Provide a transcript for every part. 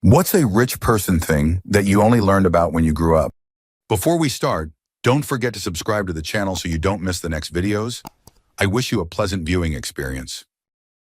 What's a rich person thing that you only learned about when you grew up? Before we start, don't forget to subscribe to the channel so you don't miss the next videos. I wish you a pleasant viewing experience.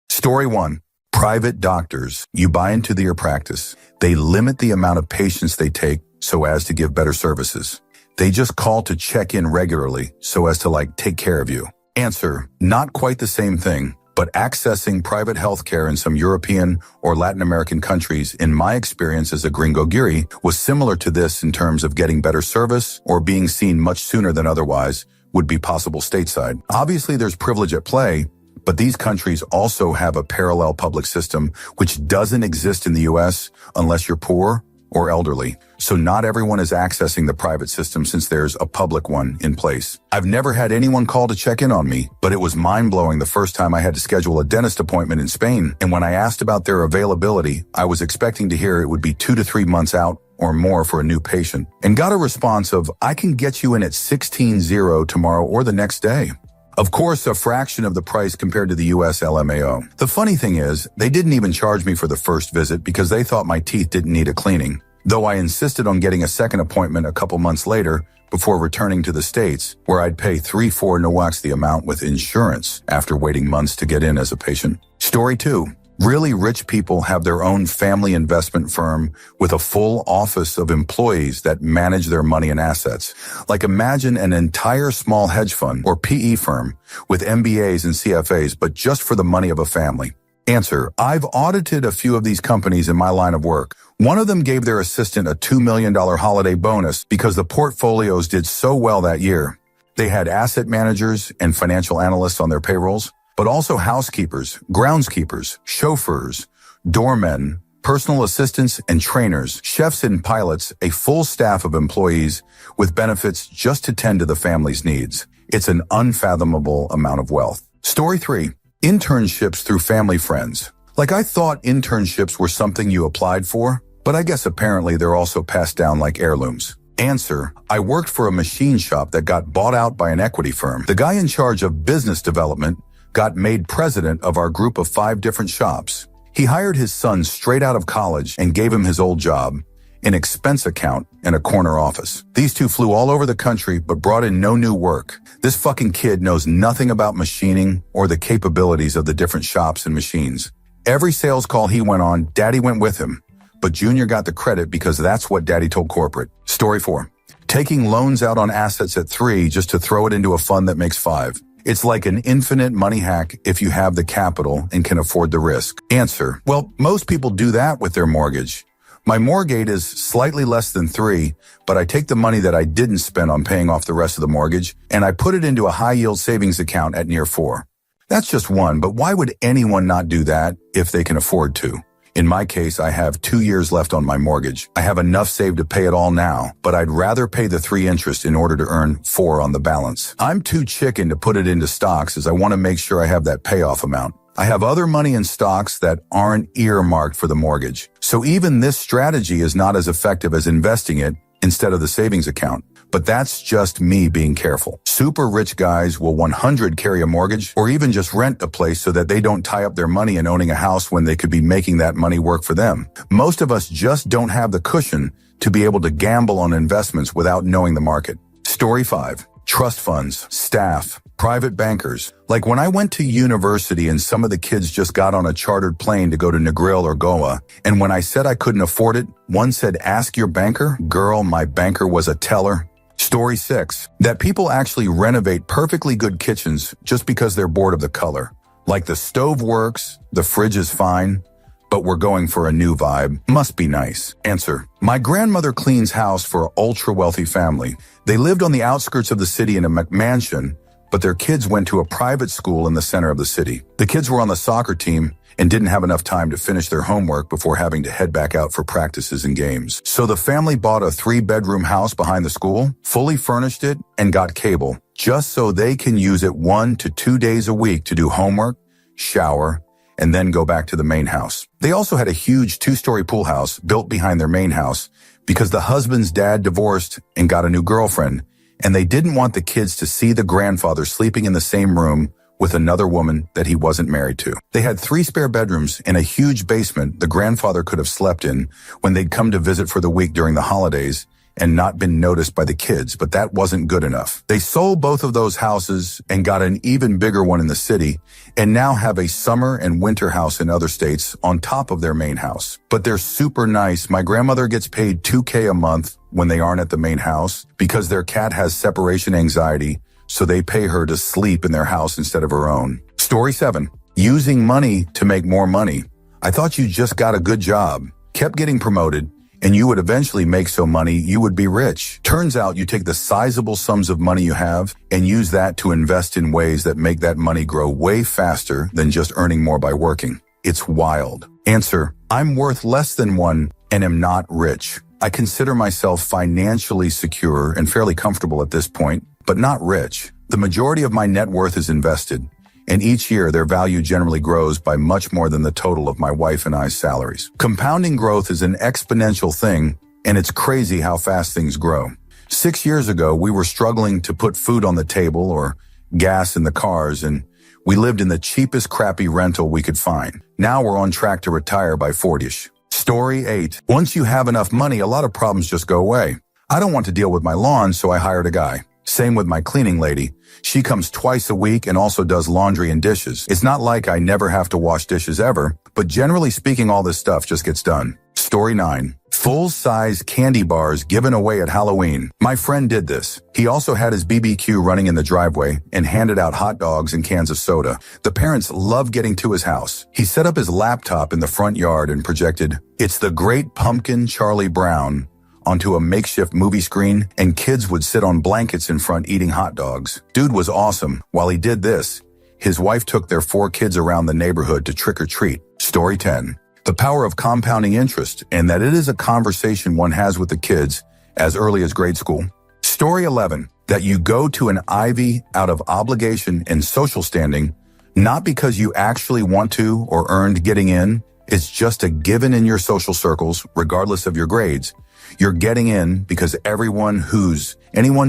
Story 1. Private doctors. You buy into their practice. They limit the amount of patients they take so as to give better services. They just call to check in regularly so as to take care of you. Answer: not quite the same thing, but accessing private healthcare in some European or Latin American countries, in my experience as a gringo giri, was similar to this in terms of getting better service or being seen much sooner than otherwise would be possible stateside. Obviously, there's privilege at play, but these countries also have a parallel public system which doesn't exist in the US unless you're poor or elderly. So not everyone is accessing the private system since there's a public one in place. I've never had anyone call to check in on me, but it was mind-blowing the first time I had to schedule a dentist appointment in Spain. And when I asked about their availability, I was expecting to hear it would be 2 to 3 months out or more for a new patient, and got a response of, "I can get you in at 16:0 tomorrow or the next day." Of course, a fraction of the price compared to the US LMAO. The funny thing is, they didn't even charge me for the first visit because they thought my teeth didn't need a cleaning, though I insisted on getting a second appointment a couple months later before returning to the States, where I'd pay 3-4 NOACs the amount with insurance after waiting months to get in as a patient. Story 2. Really rich people have their own family investment firm with a full office of employees that manage their money and assets. Imagine an entire small hedge fund or PE firm with MBAs and CFAs, but just for the money of a family. Answer: I've audited a few of these companies in my line of work. One of them gave their assistant a $2 million holiday bonus because the portfolios did so well that year. They had asset managers and financial analysts on their payrolls, but also housekeepers, groundskeepers, chauffeurs, doormen, personal assistants and trainers, chefs and pilots, a full staff of employees with benefits just to tend to the family's needs. It's an unfathomable amount of wealth. Story 3. Internships through family friends. I thought internships were something you applied for, but I guess apparently they're also passed down like heirlooms. Answer: I worked for a machine shop that got bought out by an equity firm. The guy in charge of business development got made president of our group of 5 different shops. He hired his son straight out of college and gave him his old job, an expense account and a corner office. These two flew all over the country but brought in no new work. This fucking kid knows nothing about machining or the capabilities of the different shops and machines. Every sales call he went on, Daddy went with him, but Junior got the credit because that's what Daddy told corporate. Story 4. Taking loans out on assets at 3 just to throw it into a fund that makes 5. It's like an infinite money hack if you have the capital and can afford the risk. Answer: well, most people do that with their mortgage. My mortgage is slightly less than 3, but I take the money that I didn't spend on paying off the rest of the mortgage, and I put it into a high-yield savings account at near 4. That's just one, but why would anyone not do that if they can afford to? In my case, I have 2 years left on my mortgage. I have enough saved to pay it all now, but I'd rather pay the 3 interest in order to earn 4 on the balance. I'm too chicken to put it into stocks as I want to make sure I have that payoff amount. I have other money in stocks that aren't earmarked for the mortgage. So even this strategy is not as effective as investing it instead of the savings account. But that's just me being careful. Super rich guys will 100 carry a mortgage or even just rent a place so that they don't tie up their money in owning a house when they could be making that money work for them. Most of us just don't have the cushion to be able to gamble on investments without knowing the market. Story 5. Trust funds, staff, private bankers. When I went to university and some of the kids just got on a chartered plane to go to Negril or Goa, and when I said I couldn't afford it, one said, "Ask your banker." Girl, my banker was a teller. Story 6. That people actually renovate perfectly good kitchens just because they're bored of the color. The stove works, the fridge is fine, but we're going for a new vibe. Must be nice. Answer: my grandmother cleans house for an ultra-wealthy family. They lived on the outskirts of the city in a McMansion, but their kids went to a private school in the center of the city. The kids were on the soccer team and didn't have enough time to finish their homework before having to head back out for practices and games. So the family bought a 3-bedroom house behind the school, fully furnished it, and got cable, just so they can use it 1 to 2 days a week to do homework, shower, and then go back to the main house. They also had a huge 2-story pool house built behind their main house because the husband's dad divorced and got a new girlfriend, and they didn't want the kids to see the grandfather sleeping in the same room with another woman that he wasn't married to. They had 3 spare bedrooms and a huge basement the grandfather could have slept in when they'd come to visit for the week during the holidays and not been noticed by the kids, but that wasn't good enough. They sold both of those houses and got an even bigger one in the city and now have a summer and winter house in other states on top of their main house. But they're super nice. My grandmother gets paid $2,000 a month when they aren't at the main house because their cat has separation anxiety, so they pay her to sleep in their house instead of her own. Story 7. Using money to make more money. I thought you just got a good job, kept getting promoted, and you would eventually make so money you would be rich. Turns out you take the sizable sums of money you have and use that to invest in ways that make that money grow way faster than just earning more by working. It's wild. Answer: I'm worth less than one and am not rich. I consider myself financially secure and fairly comfortable at this point, but not rich. The majority of my net worth is invested, and each year their value generally grows by much more than the total of my wife and I's salaries. Compounding growth is an exponential thing, and it's crazy how fast things grow. 6 years ago, we were struggling to put food on the table or gas in the cars, and we lived in the cheapest crappy rental we could find. Now we're on track to retire by 40ish. Story 8. Once you have enough money, a lot of problems just go away. I don't want to deal with my lawn, so I hired a guy. Same with my cleaning lady. She comes twice a week and also does laundry and dishes. It's not like I never have to wash dishes ever, but generally speaking, all this stuff just gets done. Story 9. Full-size candy bars given away at Halloween. My friend did this. He also had his BBQ running in the driveway and handed out hot dogs and cans of soda. The parents loved getting to his house. He set up his laptop in the front yard and projected, "It's the Great Pumpkin Charlie Brown," onto a makeshift movie screen, and kids would sit on blankets in front eating hot dogs. Dude was awesome. While he did this, his wife took their 4 kids around the neighborhood to trick or treat. Story 10. The power of compounding interest, and that it is a conversation one has with the kids as early as grade school. Story 11. That you go to an Ivy out of obligation and social standing, not because you actually want to or earned getting in. It's just a given in your social circles, regardless of your grades. You're getting in because anyone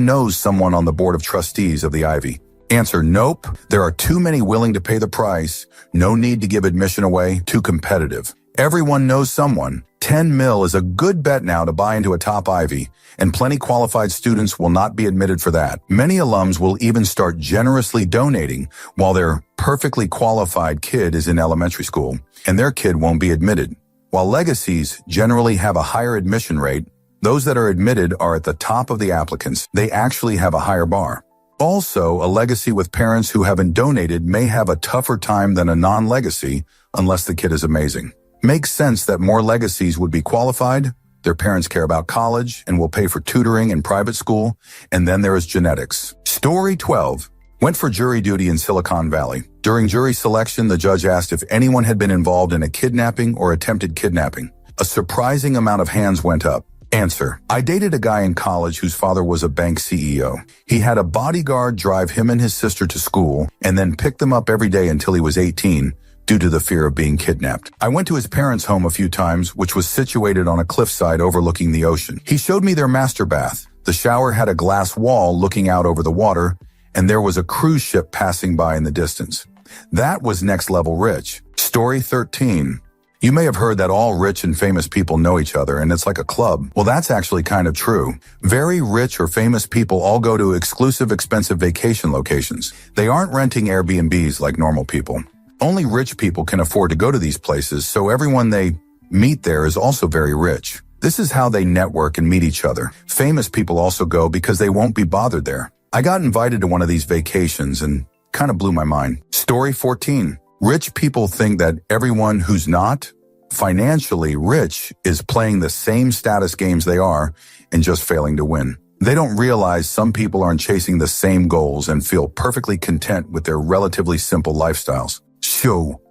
knows someone on the board of trustees of the Ivy. Answer: nope. There are too many willing to pay the price. No need to give admission away. Too competitive. Everyone knows someone. 10 mil is a good bet now to buy into a top Ivy, and plenty qualified students will not be admitted for that. Many alums will even start generously donating while their perfectly qualified kid is in elementary school, and their kid won't be admitted. While legacies generally have a higher admission rate, those that are admitted are at the top of the applicants. They actually have a higher bar. Also, a legacy with parents who haven't donated may have a tougher time than a non-legacy unless the kid is amazing. Makes sense that more legacies would be qualified. Their parents care about college and will pay for tutoring and private school. And then there is genetics. Story 12. Went for jury duty in Silicon Valley. During jury selection, the judge asked if anyone had been involved in a kidnapping or attempted kidnapping. A surprising amount of hands went up. Answer: I dated a guy in college whose father was a bank CEO. He had a bodyguard drive him and his sister to school and then pick them up every day until he was 18 due to the fear of being kidnapped. I went to his parents' home a few times, which was situated on a cliffside overlooking the ocean. He showed me their master bath. The shower had a glass wall looking out over the water, and there was a cruise ship passing by in the distance. That was next level rich. Story 13. You may have heard that all rich and famous people know each other and it's like a club. Well, that's actually kind of true. Very rich or famous people all go to exclusive, expensive vacation locations. They aren't renting Airbnbs like normal people. Only rich people can afford to go to these places, so everyone they meet there is also very rich. This is how they network and meet each other. Famous people also go because they won't be bothered there. I got invited to one of these vacations and kind of blew my mind. Story 14. Rich people think that everyone who's not financially rich is playing the same status games they are and just failing to win. They don't realize some people aren't chasing the same goals and feel perfectly content with their relatively simple lifestyles.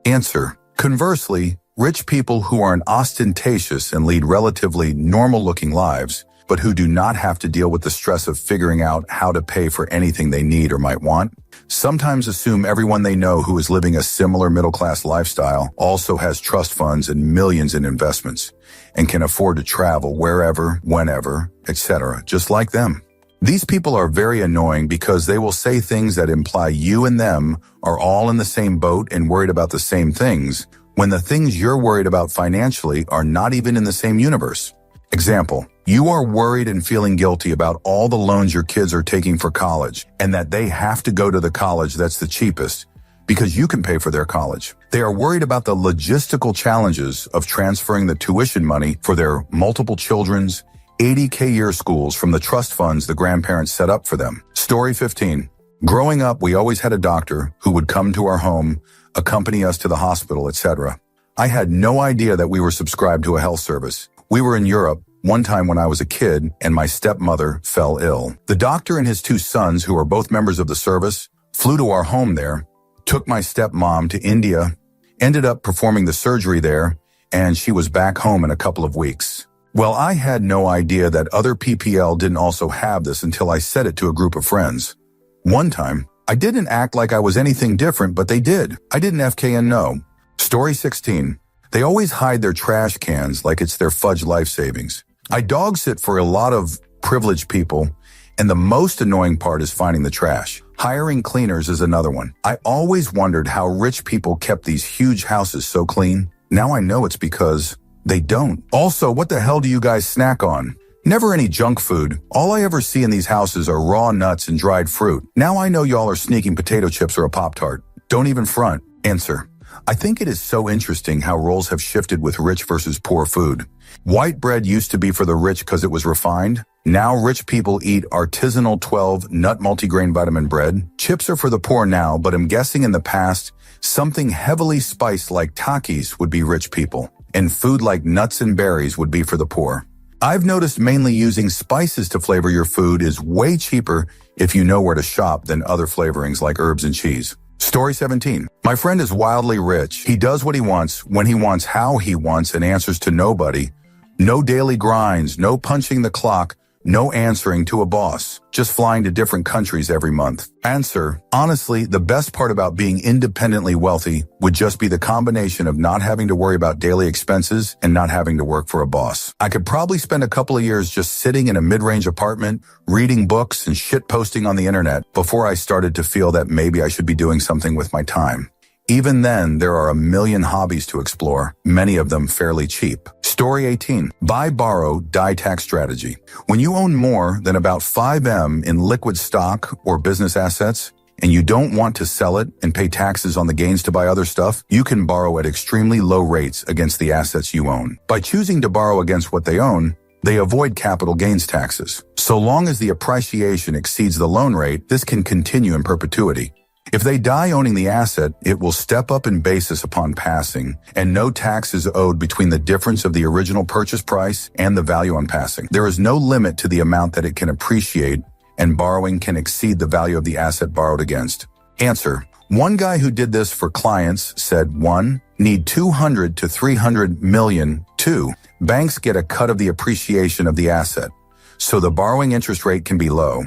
Answer. Conversely, rich people who aren't ostentatious and lead relatively normal-looking lives, but who do not have to deal with the stress of figuring out how to pay for anything they need or might want, sometimes assume everyone they know who is living a similar middle-class lifestyle also has trust funds and millions in investments and can afford to travel wherever, whenever, etc., just like them. These people are very annoying because they will say things that imply you and them are all in the same boat and worried about the same things, when the things you're worried about financially are not even in the same universe. Example, you are worried and feeling guilty about all the loans your kids are taking for college and that they have to go to the college that's the cheapest because you can pay for their college. They are worried about the logistical challenges of transferring the tuition money for their multiple children's 80K year schools from the trust funds the grandparents set up for them. Story 15. Growing up, we always had a doctor who would come to our home, accompany us to the hospital, etc. I had no idea that we were subscribed to a health service. We were in Europe one time when I was a kid and my stepmother fell ill. The doctor and his two sons, who are both members of the service, flew to our home there, took my stepmom to India, ended up performing the surgery there, and she was back home in a couple of weeks. Well, I had no idea that other PPL didn't also have this until I said it to a group of friends. One time, I didn't act like I was anything different, but they did. I didn't FKN no. Story 16. They always hide their trash cans like it's their fudge life savings. I dog sit for a lot of privileged people, and the most annoying part is finding the trash. Hiring cleaners is another one. I always wondered how rich people kept these huge houses so clean. Now I know it's because they don't. Also, what the hell do you guys snack on? Never any junk food. All I ever see in these houses are raw nuts and dried fruit. Now I know y'all are sneaking potato chips or a Pop-Tart. Don't even front. Answer. I think it is so interesting how roles have shifted with rich versus poor food. White bread used to be for the rich because it was refined. Now rich people eat artisanal 12-nut multigrain vitamin bread. Chips are for the poor now, but I'm guessing in the past, something heavily spiced like Takis would be rich people, and food like nuts and berries would be for the poor. I've noticed mainly using spices to flavor your food is way cheaper if you know where to shop than other flavorings like herbs and cheese. Story 17. My friend is wildly rich. He does what he wants, when he wants, how he wants, and answers to nobody. No daily grinds, no punching the clock, no answering to a boss, just flying to different countries every month. Answer. Honestly, the best part about being independently wealthy would just be the combination of not having to worry about daily expenses and not having to work for a boss. I could probably spend a couple of years just sitting in a mid-range apartment, reading books and shit posting on the internet before I started to feel that maybe I should be doing something with my time. Even then, there are a million hobbies to explore, many of them fairly cheap. Story 18. Buy, borrow, die tax strategy. When you own more than about 5M in liquid stock or business assets, and you don't want to sell it and pay taxes on the gains to buy other stuff, you can borrow at extremely low rates against the assets you own. By choosing to borrow against what they own, they avoid capital gains taxes. So long as the appreciation exceeds the loan rate, this can continue in perpetuity. If they die owning the asset, it will step up in basis upon passing, and no tax is owed between the difference of the original purchase price and the value on passing. There is no limit to the amount that it can appreciate, and borrowing can exceed the value of the asset borrowed against. Answer. One guy who did this for clients said 1. Need 200 to 300 million. 2. Banks get a cut of the appreciation of the asset, so the borrowing interest rate can be low.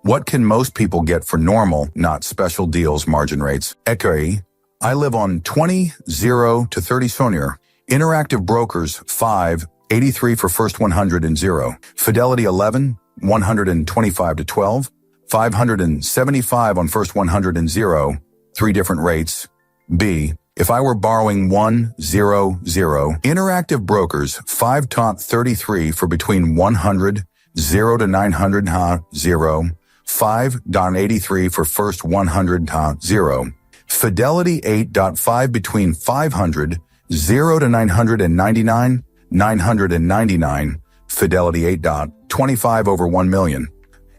What can most people get for normal, not special deals margin rates? Equity. I live on 20, 0 to 30 Sonier. Interactive Brokers 5, 83 for first 100 and 0. Fidelity 11, 125 to 12. 575 on first 100 and 0. 3 different rates. B. If I were borrowing 1, 0, 0. Interactive Brokers 5 taunt 33 for between 100, 0 to 900, 0. 5.83 for first 100, 0. Fidelity 8.5 between 500, 0 to 999, 999. Fidelity 8.25 over 1 million.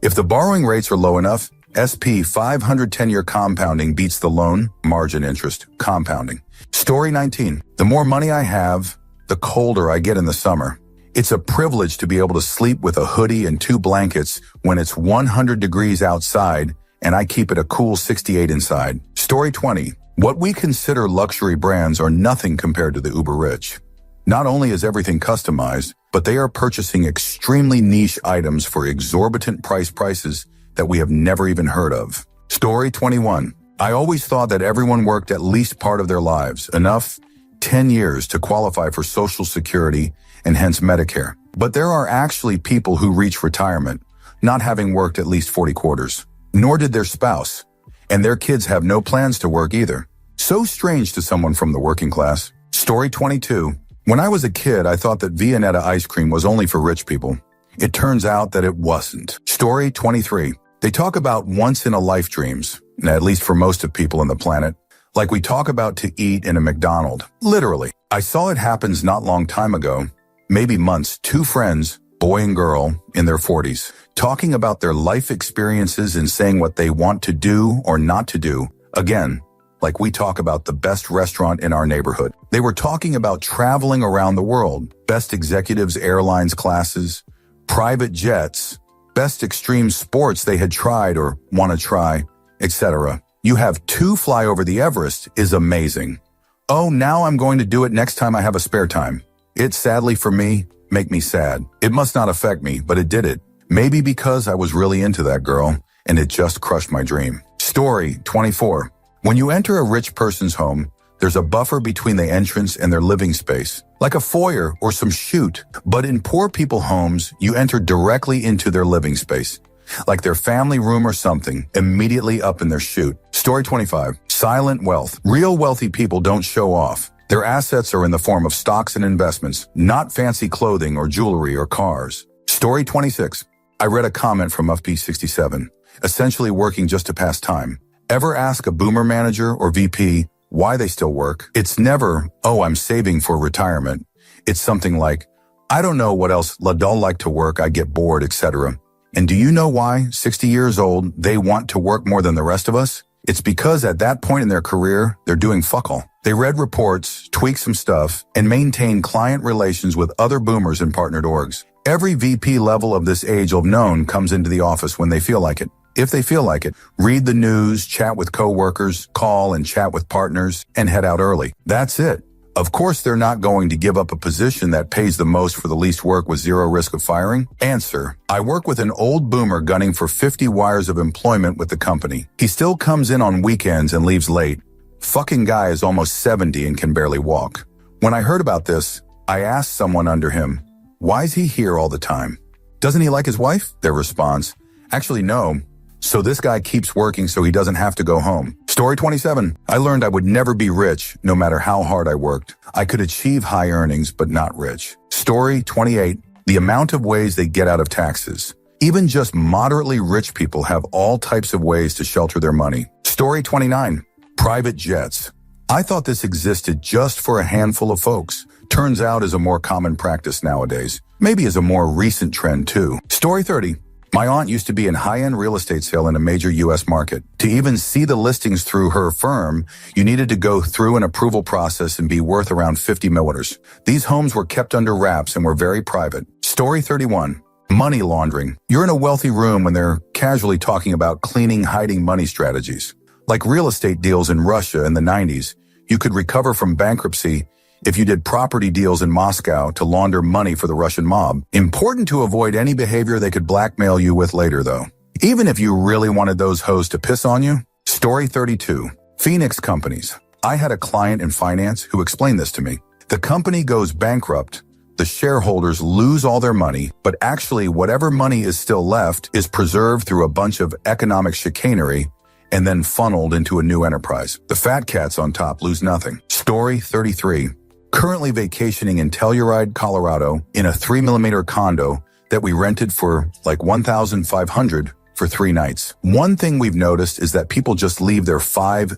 If the borrowing rates are low enough, SP 500 10-year compounding beats the loan margin interest compounding. Story 19. The more money I have, the colder I get in the summer. It's a privilege to be able to sleep with a hoodie and 2 blankets when it's 100 degrees outside and I keep it a cool 68 inside. Story 20. What we consider luxury brands are nothing compared to the uber rich. Not only is everything customized, but they are purchasing extremely niche items for exorbitant prices that we have never even heard of. Story 21. I always thought that everyone worked at least part of their lives, enough 10 years to qualify for Social Security and hence Medicare. But there are actually people who reach retirement, not having worked at least 40 quarters. Nor did their spouse. And their kids have no plans to work either. So strange to someone from the working class. Story 22. When I was a kid, I thought that Viennetta ice cream was only for rich people. It turns out that it wasn't. Story 23. They talk about once-in-a-life dreams, at least for most of people on the planet, like we talk about to eat in a McDonald's. Literally. I saw it happens not long time ago, maybe months, two friends, boy and girl, in their 40s, talking about their life experiences and saying what they want to do or not to do. Again, like we talk about the best restaurant in our neighborhood. They were talking about traveling around the world, best executives airlines classes, private jets, best extreme sports they had tried or want to try, etc. You have to fly over the Everest is amazing. Oh, now I'm going to do it next time I have a spare time. It sadly for me, make me sad. It must not affect me, but it did it. Maybe because I was really into that girl and it just crushed my dream. Story 24. When you enter a rich person's home, there's a buffer between the entrance and their living space, like a foyer or some chute. But in poor people homes, you enter directly into their living space, like their family room or something, immediately up in their chute. Story 25. Silent wealth. Real wealthy people don't show off. Their assets are in the form of stocks and investments, not fancy clothing or jewelry or cars. Story 26. I read a comment from FP67, essentially working just to pass time. Ever ask a boomer manager or VP why they still work? It's never, oh, I'm saving for retirement. It's something like, I don't know what else la don't like to work, I get bored, etc. And do you know why, 60 years old, they want to work more than the rest of us? It's because at that point in their career, they're doing fuck all. They read reports, tweak some stuff, and maintain client relations with other boomers and partnered orgs. Every VP level of this age of known comes into the office when they feel like it. If they feel like it, read the news, chat with coworkers, call and chat with partners, and head out early. That's it. Of course, they're not going to give up a position that pays the most for the least work with zero risk of firing. Answer. I work with an old boomer gunning for 50 wires of employment with the company. He still comes in on weekends and leaves late. Fucking guy is almost 70 and can barely walk. When I heard about this, I asked someone under him, why is he here all the time? Doesn't he like his wife? Their response, actually no. So this guy keeps working so he doesn't have to go home. Story 27. I learned I would never be rich, no matter how hard I worked. I could achieve high earnings, but not rich. Story 28. The amount of ways they get out of taxes. Even just moderately rich people have all types of ways to shelter their money. Story 29. Private jets. I thought this existed just for a handful of folks. Turns out is a more common practice nowadays. Maybe is a more recent trend too. Story 30. My aunt used to be in high-end real estate sale in a major U.S. market. To even see the listings through her firm, you needed to go through an approval process and be worth around 50 millers. These homes were kept under wraps and were very private. Story 31. Money laundering. You're in a wealthy room when they're casually talking about cleaning, hiding money strategies. Like real estate deals in Russia in the 90s, you could recover from bankruptcy if you did property deals in Moscow to launder money for the Russian mob. Important to avoid any behavior they could blackmail you with later, though. Even if you really wanted those hoes to piss on you. Story 32. Phoenix companies. I had a client in finance who explained this to me. The company goes bankrupt. The shareholders lose all their money, but actually whatever money is still left is preserved through a bunch of economic chicanery and then funneled into a new enterprise. The fat cats on top lose nothing. Story 33. Currently vacationing in Telluride, Colorado, in a 3mm condo that we rented for like $1,500 for 3 nights. One thing we've noticed is that people just leave their 5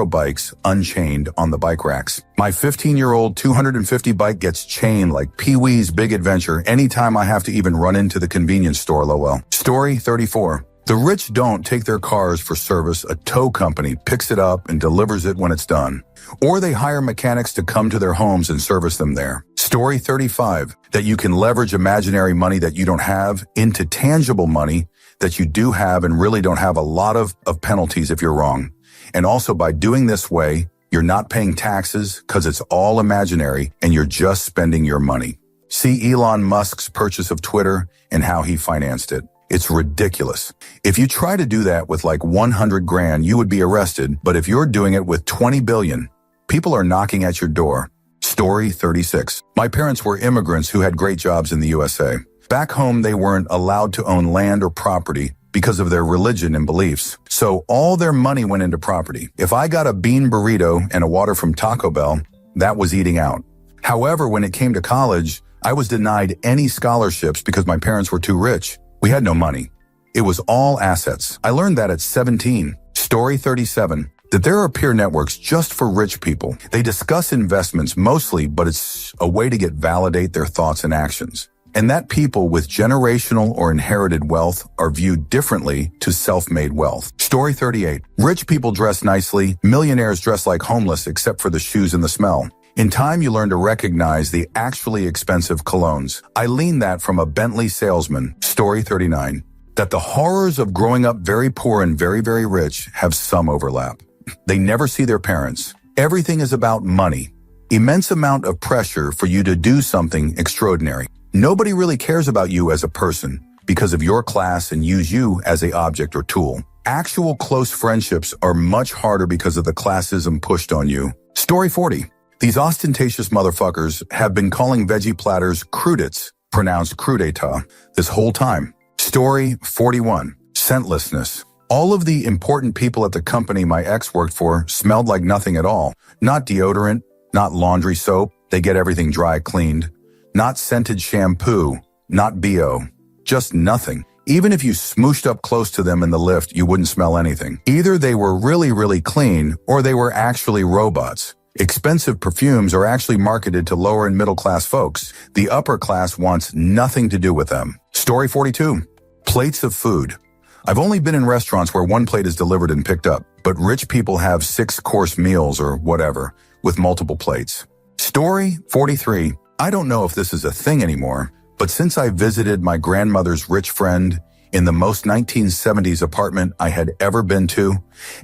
bikes unchained on the bike racks. My 15-year-old 250 bike gets chained like Pee-wee's Big Adventure anytime I have to even run into the convenience store, lol. Story 34. The rich don't take their cars for service. A tow company picks it up and delivers it when it's done. Or they hire mechanics to come to their homes and service them there. Story 35. That you can leverage imaginary money that you don't have into tangible money that you do have and really don't have a lot of penalties if you're wrong. And also by doing this way, you're not paying taxes because it's all imaginary and you're just spending your money. See Elon Musk's purchase of Twitter and how he financed it. It's ridiculous. If you try to do that with like 100 grand, you would be arrested. But if you're doing it with 20 billion, people are knocking at your door. Story 36. My parents were immigrants who had great jobs in the USA. Back home, they weren't allowed to own land or property because of their religion and beliefs. So all their money went into property. If I got a bean burrito and a water from Taco Bell, that was eating out. However, when it came to college, I was denied any scholarships because my parents were too rich. We had no money. It was all assets. I learned that at 17. Story 37. That there are peer networks just for rich people. They discuss investments mostly, but it's a way to validate their thoughts and actions. And that people with generational or inherited wealth are viewed differently to self-made wealth. Story 38. Rich people dress nicely. Millionaires dress like homeless except for the shoes and the smell. In time, you learn to recognize the actually expensive colognes. I learned that from a Bentley salesman. Story 39. That the horrors of growing up very poor and very, very rich have some overlap. They never see their parents. Everything is about money. Immense amount of pressure for you to do something extraordinary. Nobody really cares about you as a person because of your class and use you as an object or tool. Actual close friendships are much harder because of the classism pushed on you. Story 40. These ostentatious motherfuckers have been calling veggie platters crudits, pronounced crudita, this whole time. Story 41. Scentlessness. All of the important people at the company my ex worked for smelled like nothing at all. Not deodorant, not laundry soap, they get everything dry cleaned. Not scented shampoo, not BO. Just nothing. Even if you smooshed up close to them in the lift, you wouldn't smell anything. Either they were really, really clean, or they were actually robots. Expensive perfumes are actually marketed to lower and middle class folks. The upper class wants nothing to do with them. Story 42. Plates of food. I've only been in restaurants where one plate is delivered and picked up, but rich people have 6-course meals or whatever with multiple plates. Story 43. I don't know if this is a thing anymore, but since I visited my grandmother's rich friend in the most 1970s apartment I had ever been to,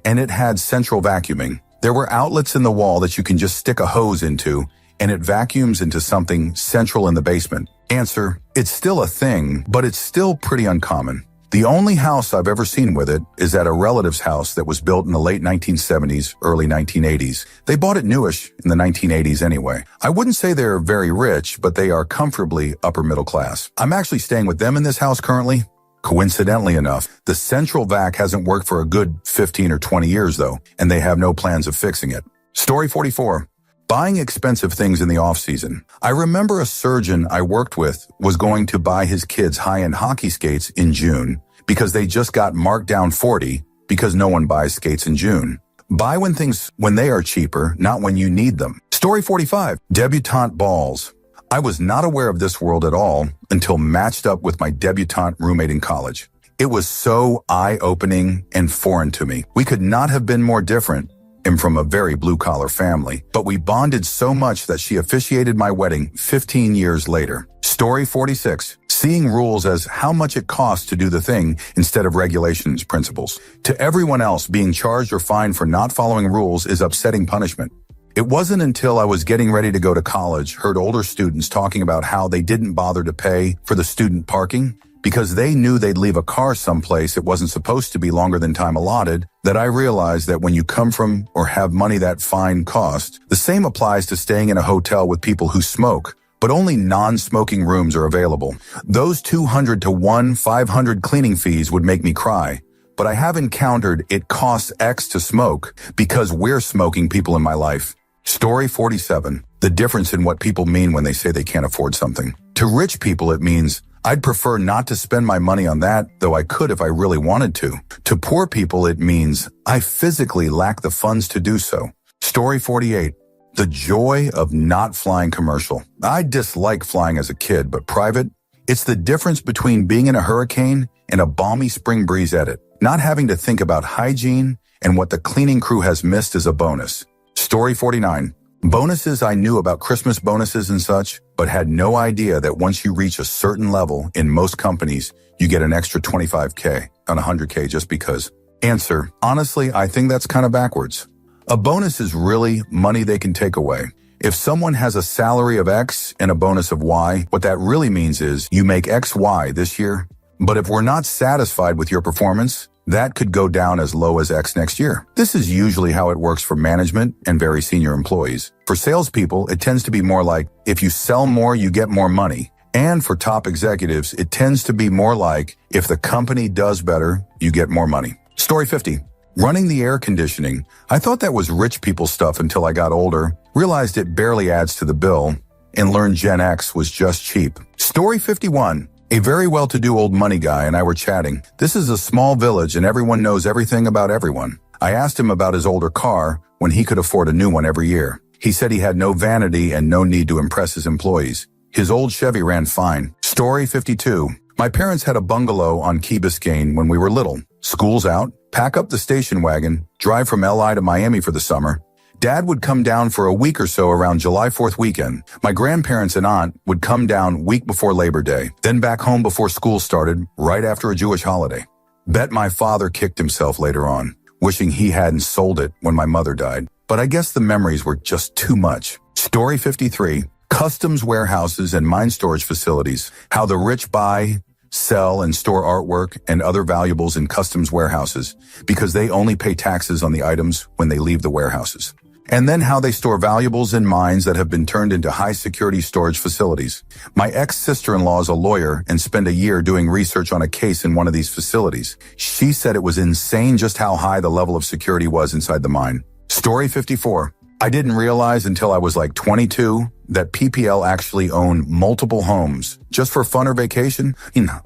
and it had central vacuuming, there were outlets in the wall that you can just stick a hose into, and it vacuums into something central in the basement. Answer, it's still a thing, but it's still pretty uncommon. The only house I've ever seen with it is at a relative's house that was built in the late 1970s, early 1980s. They bought it newish in the 1980s anyway. I wouldn't say they're very rich, but they are comfortably upper middle class. I'm actually staying with them in this house currently. Coincidentally enough, the central vac hasn't worked for a good 15 or 20 years though, and they have no plans of fixing it. Story 44. Buying expensive things in the off-season. I remember a surgeon I worked with was going to buy his kids high-end hockey skates in June because they just got marked down 40 because no one buys skates in June. Buy when they are cheaper, not when you need them. Story 45. Debutante balls. I was not aware of this world at all until matched up with my debutante roommate in college. It was so eye-opening and foreign to me. We could not have been more different. I'm from a very blue-collar family, but we bonded so much that she officiated my wedding 15 years later. Story 46. Seeing rules as how much it costs to do the thing instead of regulations principles. To everyone else, being charged or fined for not following rules is upsetting punishment. It wasn't until I was getting ready to go to college, heard older students talking about how they didn't bother to pay for the student parking because they knew they'd leave a car someplace it wasn't supposed to be longer than time allotted, that I realized that when you come from or have money that fine cost, the same applies to staying in a hotel with people who smoke, but only non-smoking rooms are available. Those 200 to 500 cleaning fees would make me cry, but I have encountered it costs X to smoke because we're smoking people in my life. Story 47. The difference in what people mean when they say they can't afford something. To rich people, it means I'd prefer not to spend my money on that, though I could if I really wanted to. To poor people, it means I physically lack the funds to do so. Story 48. The joy of not flying commercial. I dislike flying as a kid, but private, it's the difference between being in a hurricane and a balmy spring breeze edit. Not having to think about hygiene and what the cleaning crew has missed is a bonus. Story 49. Bonuses. I knew about Christmas bonuses and such, but had no idea that once you reach a certain level in most companies, you get an extra 25K on 100K just because. Answer. Honestly, I think that's kind of backwards. A bonus is really money they can take away. If someone has a salary of X and a bonus of Y, what that really means is you make XY this year, but if we're not satisfied with your performance, that could go down as low as X next year. This is usually how it works for management and very senior employees. For salespeople, it tends to be more like, if you sell more, you get more money. And for top executives, it tends to be more like, if the company does better, you get more money. Story 50. Running the air conditioning. I thought that was rich people stuff until I got older, realized it barely adds to the bill, and learned Gen X was just cheap. Story 51. A very well-to-do old money guy and I were chatting. This is a small village and everyone knows everything about everyone. I asked him about his older car when he could afford a new one every year. He said he had no vanity and no need to impress his employees. His old Chevy ran fine. Story 52. My parents had a bungalow on Key Biscayne when we were little. School's out, pack up the station wagon, drive from LI to Miami for the summer. Dad would come down for a week or so around July 4th weekend. My grandparents and aunt would come down week before Labor Day, then back home before school started, right after a Jewish holiday. Bet my father kicked himself later on, wishing he hadn't sold it when my mother died. But I guess the memories were just too much. Story 53. Customs warehouses and mine storage facilities. How the rich buy, sell, and store artwork and other valuables in customs warehouses because they only pay taxes on the items when they leave the warehouses. And then how they store valuables in mines that have been turned into high-security storage facilities. My ex-sister-in-law is a lawyer and spent a year doing research on a case in one of these facilities. She said it was insane just how high the level of security was inside the mine. Story 54. I didn't realize until I was like 22 that PPL actually owned multiple homes just for fun or vacation.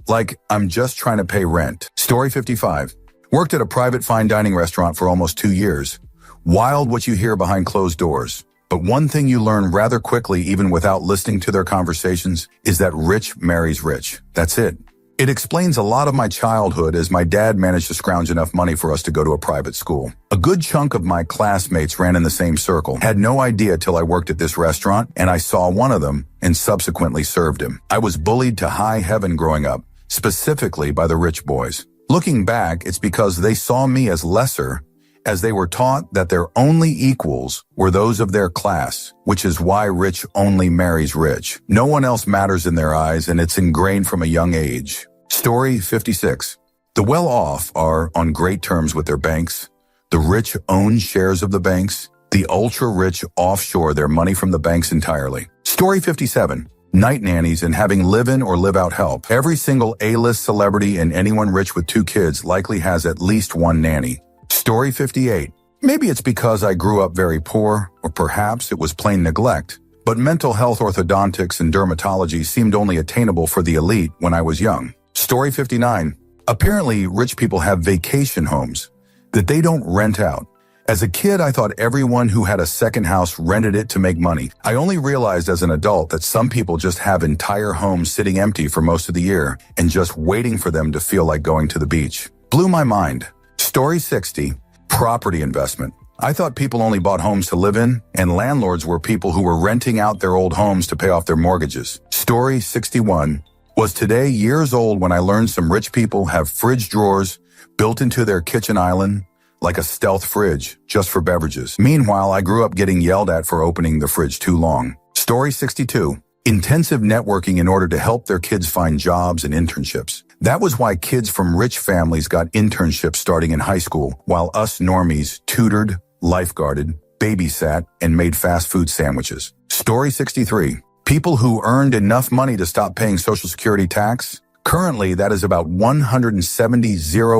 Like I'm just trying to pay rent. Story 55. Worked at a private fine dining restaurant for almost 2 years. Wild what you hear behind closed doors. But one thing you learn rather quickly, even without listening to their conversations, is that rich marries rich. That's it. It explains a lot of my childhood as my dad managed to scrounge enough money for us to go to a private school. A good chunk of my classmates ran in the same circle. Had no idea till I worked at this restaurant and I saw one of them and subsequently served him. I was bullied to high heaven growing up, specifically by the rich boys. Looking back, it's because they saw me as lesser, as they were taught that their only equals were those of their class, which is why rich only marries rich. No one else matters in their eyes, and it's ingrained from a young age. Story 56. The well-off are on great terms with their banks. The rich own shares of the banks. The ultra-rich offshore their money from the banks entirely. Story 57. Night nannies and having live-in or live-out help. Every single A-list celebrity and anyone rich with 2 kids likely has at least one nanny. Story 58. Maybe it's because I grew up very poor, or perhaps it was plain neglect, but mental health orthodontics and dermatology seemed only attainable for the elite when I was young. Story 59. Apparently, rich people have vacation homes that they don't rent out. As a kid, I thought everyone who had a second house rented it to make money. I only realized as an adult that some people just have entire homes sitting empty for most of the year and just waiting for them to feel like going to the beach. Blew my mind. Story 60. Property investment. I thought people only bought homes to live in, and landlords were people who were renting out their old homes to pay off their mortgages. Story 61. Was today years old when I learned some rich people have fridge drawers built into their kitchen island, like a stealth fridge, just for beverages. Meanwhile, I grew up getting yelled at for opening the fridge too long. Story 62. Intensive networking in order to help their kids find jobs and internships. That was why kids from rich families got internships starting in high school, while us normies tutored, lifeguarded, babysat, and made fast food sandwiches. Story 63. People who earned enough money to stop paying Social Security tax. Currently, that is about 170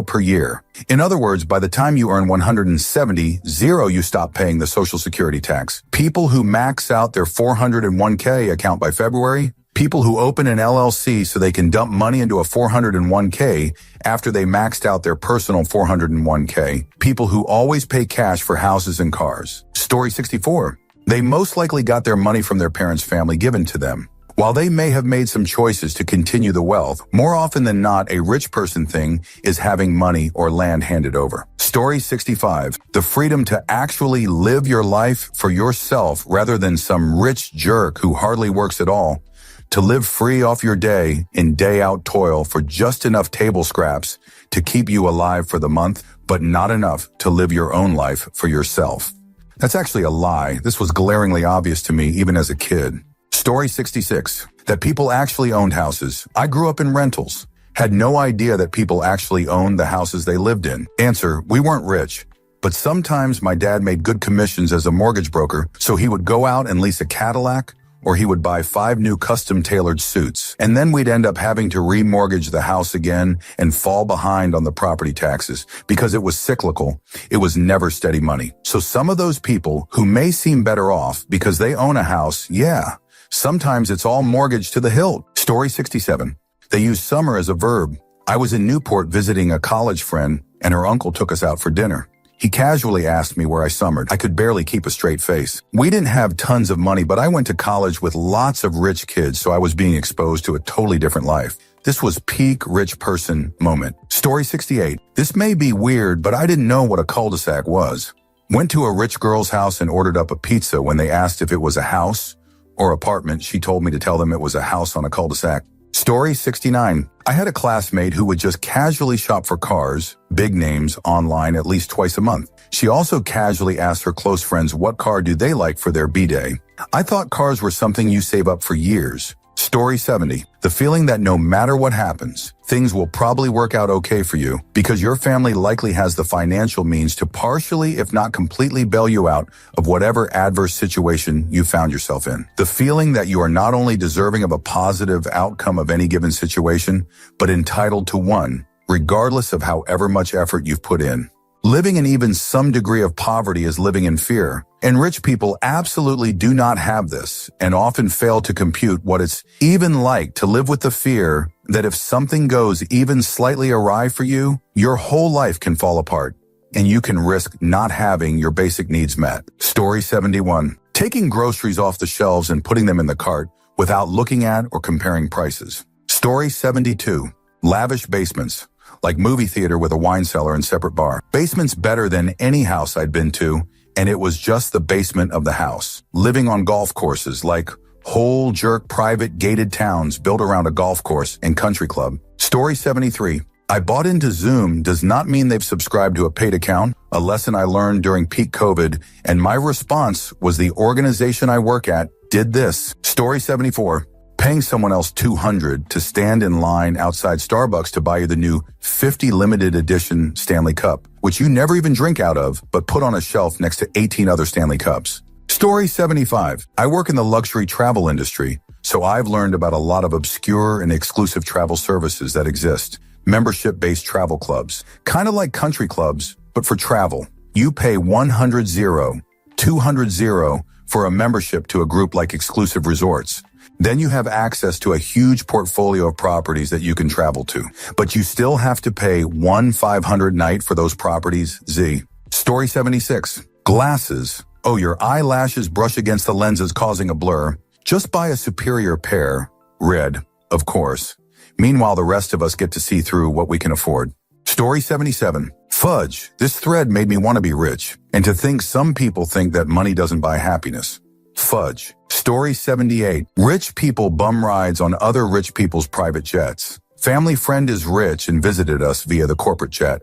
per year. In other words, by the time you earn 170, you stop paying the Social Security tax. People who max out their 401k account by February. People who open an LLC so they can dump money into a 401k after they maxed out their personal 401k. People who always pay cash for houses and cars. Story 64. They most likely got their money from their parents' family given to them. While they may have made some choices to continue the wealth, more often than not, a rich person thing is having money or land handed over. Story 65. The freedom to actually live your life for yourself rather than some rich jerk who hardly works at all. To live free off your day in day-out toil for just enough table scraps to keep you alive for the month, but not enough to live your own life for yourself. That's actually a lie. This was glaringly obvious to me even as a kid. Story 66. That people actually owned houses. I grew up in rentals. Had no idea that people actually owned the houses they lived in. Answer, we weren't rich. But sometimes my dad made good commissions as a mortgage broker, so he would go out and lease a Cadillac or he would buy 5 new custom-tailored suits. And then we'd end up having to remortgage the house again and fall behind on the property taxes because it was cyclical. It was never steady money. So some of those people who may seem better off because they own a house, yeah, sometimes it's all mortgaged to the hilt. Story 67. They use summer as a verb. I was in Newport visiting a college friend, and her uncle took us out for dinner. He casually asked me where I summered. I could barely keep a straight face. We didn't have tons of money, but I went to college with lots of rich kids, so I was being exposed to a totally different life. This was peak rich person moment. Story 68. This may be weird, but I didn't know what a cul-de-sac was. Went to a rich girl's house and ordered up a pizza. When they asked if it was a house or apartment, she told me to tell them it was a house on a cul-de-sac. Story 69. I had a classmate who would just casually shop for cars, big names, online at least twice a month. She also casually asked her close friends what car do they like for their B-day. I thought cars were something you save up for years. Story 70. The feeling that no matter what happens, things will probably work out okay for you because your family likely has the financial means to partially, if not completely, bail you out of whatever adverse situation you found yourself in. The feeling that you are not only deserving of a positive outcome of any given situation, but entitled to one, regardless of however much effort you've put in. Living in even some degree of poverty is living in fear, and rich people absolutely do not have this and often fail to compute what it's even like to live with the fear that if something goes even slightly awry for you, your whole life can fall apart, and you can risk not having your basic needs met. Story 71. Taking groceries off the shelves and putting them in the cart without looking at or comparing prices. Story 72. Lavish basements. Like movie theater with a wine cellar and separate bar. Basement's better than any house I'd been to, and it was just the basement of the house. Living on golf courses, like whole jerk private gated towns built around a golf course and country club. Story 73. I bought into Zoom does not mean they've subscribed to a paid account, a lesson I learned during peak COVID, and my response was the organization I work at did this. Story 74. Paying someone else $200 to stand in line outside Starbucks to buy you the new 50 limited edition Stanley Cup, which you never even drink out of, but put on a shelf next to 18 other Stanley Cups. Story 75. I work in the luxury travel industry, so I've learned about a lot of obscure and exclusive travel services that exist. Membership-based travel clubs, kind of like country clubs, but for travel. You pay $200 for a membership to a group like Exclusive Resorts. Then you have access to a huge portfolio of properties that you can travel to, but you still have to pay $1,500 night for those properties. Story 76. Glasses. Oh, your eyelashes brush against the lenses causing a blur. Just buy a superior pair. Red, of course. Meanwhile, the rest of us get to see through what we can afford. Story 77. Fudge. This thread made me want to be rich, and to think some people think that money doesn't buy happiness. Fudge. Story 78. Rich people bum rides on other rich people's private jets. Family friend is rich and visited us via the corporate jet.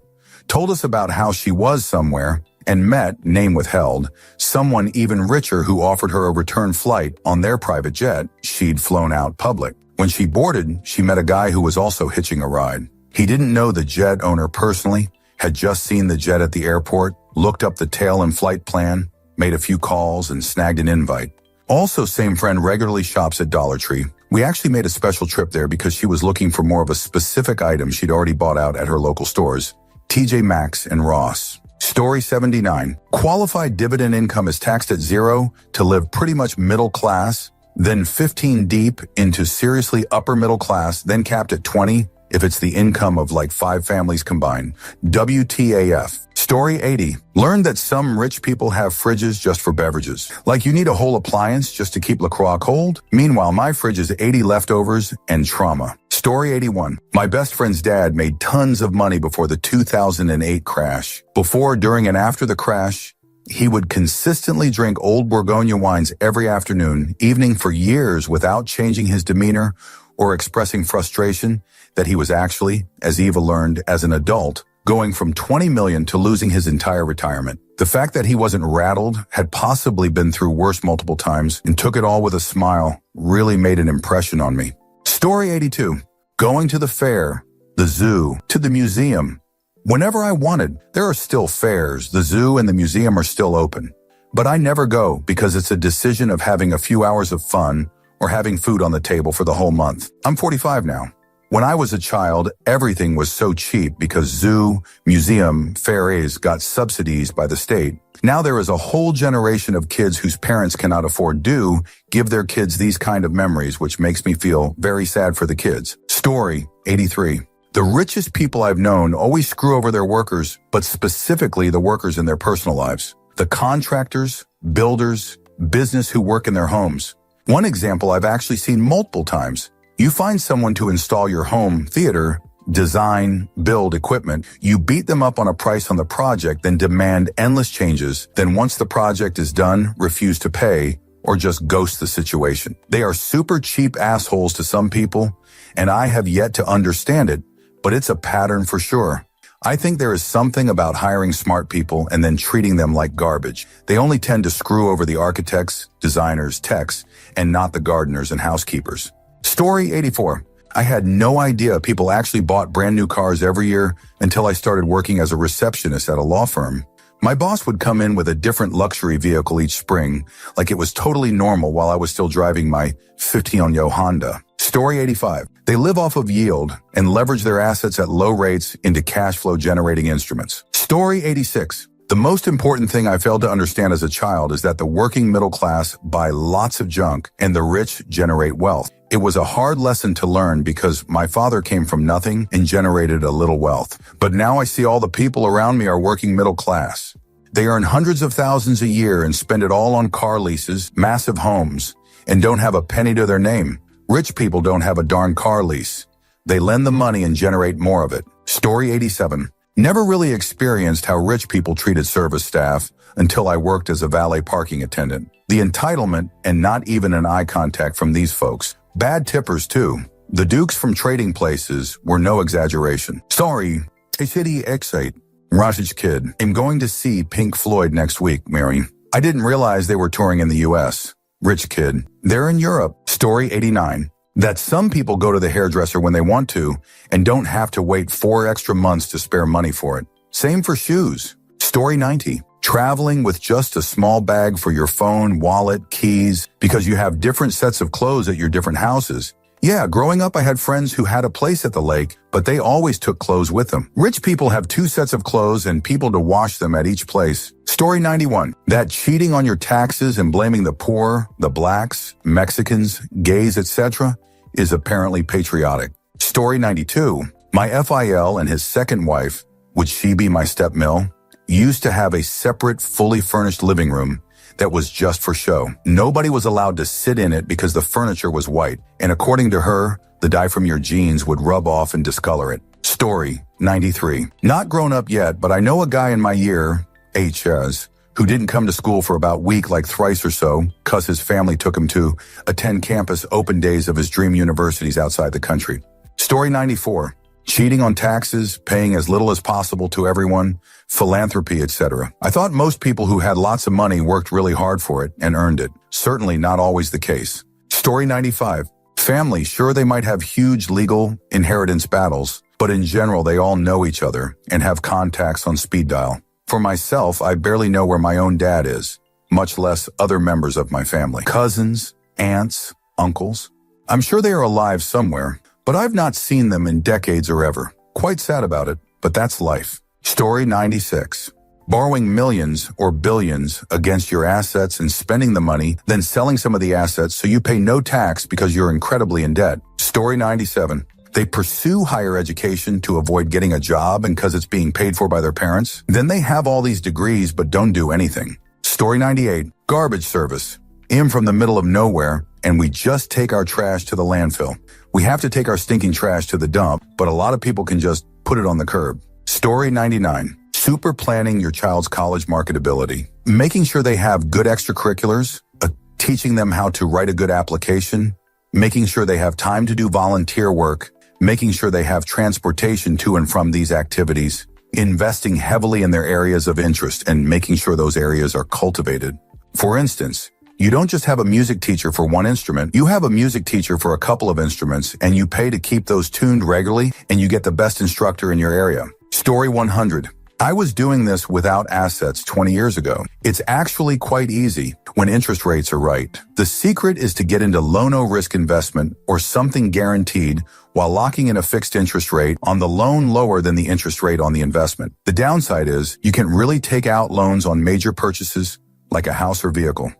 Told us about how she was somewhere and met, name withheld, someone even richer who offered her a return flight on their private jet she'd flown out public. When she boarded, she met a guy who was also hitching a ride. He didn't know the jet owner personally, had just seen the jet at the airport, looked up the tail and flight plan, made a few calls, and snagged an invite. Also, same friend regularly shops at Dollar Tree. We actually made a special trip there because she was looking for more of a specific item she'd already bought out at her local stores, TJ Maxx and Ross. Story 79. Qualified dividend income is taxed at 0 to live pretty much middle class, then 15 deep into seriously upper middle class, then capped at 20 if it's the income of like 5 families combined. WTAF. Story 80. Learned that some rich people have fridges just for beverages. Like you need a whole appliance just to keep LaCroix cold? Meanwhile, my fridge is 80 leftovers and trauma. Story 81. My best friend's dad made tons of money before the 2008 crash. Before, during, and after the crash, he would consistently drink old Bourgogne wines every afternoon, evening for years without changing his demeanor or expressing frustration that he was actually, as Eva learned as an adult, going from 20 million to losing his entire retirement. The fact that he wasn't rattled, had possibly been through worse multiple times, and took it all with a smile really made an impression on me. Story 82. Going to the fair, the zoo, to the museum. Whenever I wanted, there are still fairs, the zoo and the museum are still open. But I never go because it's a decision of having a few hours of fun or having food on the table for the whole month. I'm 45 now. When I was a child, everything was so cheap because zoo, museum, fairs got subsidies by the state. Now there is a whole generation of kids whose parents cannot afford to give their kids these kind of memories, which makes me feel very sad for the kids. Story 83. The richest people I've known always screw over their workers, but specifically the workers in their personal lives. The contractors, builders, business who work in their homes. One example I've actually seen multiple times. You find someone to install your home theater, design, build equipment. You beat them up on a price on the project, then demand endless changes. Then once the project is done, refuse to pay or just ghost the situation. They are super cheap assholes to some people, and I have yet to understand it, but it's a pattern for sure. I think there is something about hiring smart people and then treating them like garbage. They only tend to screw over the architects, designers, techs, and not the gardeners and housekeepers. Story 84. I had no idea people actually bought brand new cars every year until I started working as a receptionist at a law firm. My boss would come in with a different luxury vehicle each spring, like it was totally normal while I was still driving my 15-year-old Honda. Story 85. They live off of yield and leverage their assets at low rates into cash flow generating instruments. Story 86. The most important thing I failed to understand as a child is that the working middle class buy lots of junk and the rich generate wealth. It was a hard lesson to learn because my father came from nothing and generated a little wealth. But now I see all the people around me are working middle class. They earn hundreds of thousands a year and spend it all on car leases, massive homes, and don't have a penny to their name. Rich people don't have a darn car lease. They lend the money and generate more of it. Story 87. Never really experienced how rich people treated service staff until I worked as a valet parking attendant. The entitlement and not even an eye contact from these folks. Bad tippers too. The dukes from trading places were no exaggeration. Sorry, a shitty X8. Raj's kid. I'm going to see Pink Floyd next week, Mary. I didn't realize they were touring in the US. Rich kid. They're in Europe. Story 89. That some people go to the hairdresser when they want to and don't have to wait 4 extra months to spare money for it. Same for shoes. Story 90. Traveling with just a small bag for your phone, wallet, keys, because you have different sets of clothes at your different houses. Yeah, growing up I had friends who had a place at the lake, but they always took clothes with them. Rich people have 2 sets of clothes and people to wash them at each place. Story 91. That cheating on your taxes and blaming the poor, the blacks, Mexicans, gays, etc. is apparently patriotic. Story 92. My FIL and his second wife, would she be my stepmill, used to have a separate, fully furnished living room that was just for show. Nobody was allowed to sit in it because the furniture was white, and according to her, the dye from your jeans would rub off and discolor it. Story 93. Not grown up yet, but I know a guy in my year, HS, who didn't come to school for about a week like thrice or so, cause his family took him to attend campus open days of his dream universities outside the country. Story 94. Cheating on taxes, paying as little as possible to everyone, philanthropy, etc. I thought most people who had lots of money worked really hard for it and earned it. Certainly not always the case. Story 95. Family, sure they might have huge legal inheritance battles, but in general they all know each other and have contacts on speed dial. For myself, I barely know where my own dad is, much less other members of my family. Cousins, aunts, uncles. I'm sure they are alive somewhere, but I've not seen them in decades or ever. Quite sad about it, but that's life. Story 96. Borrowing millions or billions against your assets and spending the money, then selling some of the assets so you pay no tax because you're incredibly in debt. Story 97. They pursue higher education to avoid getting a job and because it's being paid for by their parents. Then they have all these degrees but don't do anything. Story 98. Garbage service. I'm from the middle of nowhere and we just take our trash to the landfill. We have to take our stinking trash to the dump, but a lot of people can just put it on the curb. Story 99. Super planning your child's college marketability. Making sure they have good extracurriculars, teaching them how to write a good application, making sure they have time to do volunteer work, making sure they have transportation to and from these activities, investing heavily in their areas of interest and making sure those areas are cultivated. For instance, you don't just have a music teacher for one instrument, you have a music teacher for a couple of instruments and you pay to keep those tuned regularly and you get the best instructor in your area. Story 100. I was doing this without assets 20 years ago. It's actually quite easy when interest rates are right. The secret is to get into low-no-risk investment or something guaranteed while locking in a fixed interest rate on the loan lower than the interest rate on the investment. The downside is you can really take out loans on major purchases like a house or vehicle,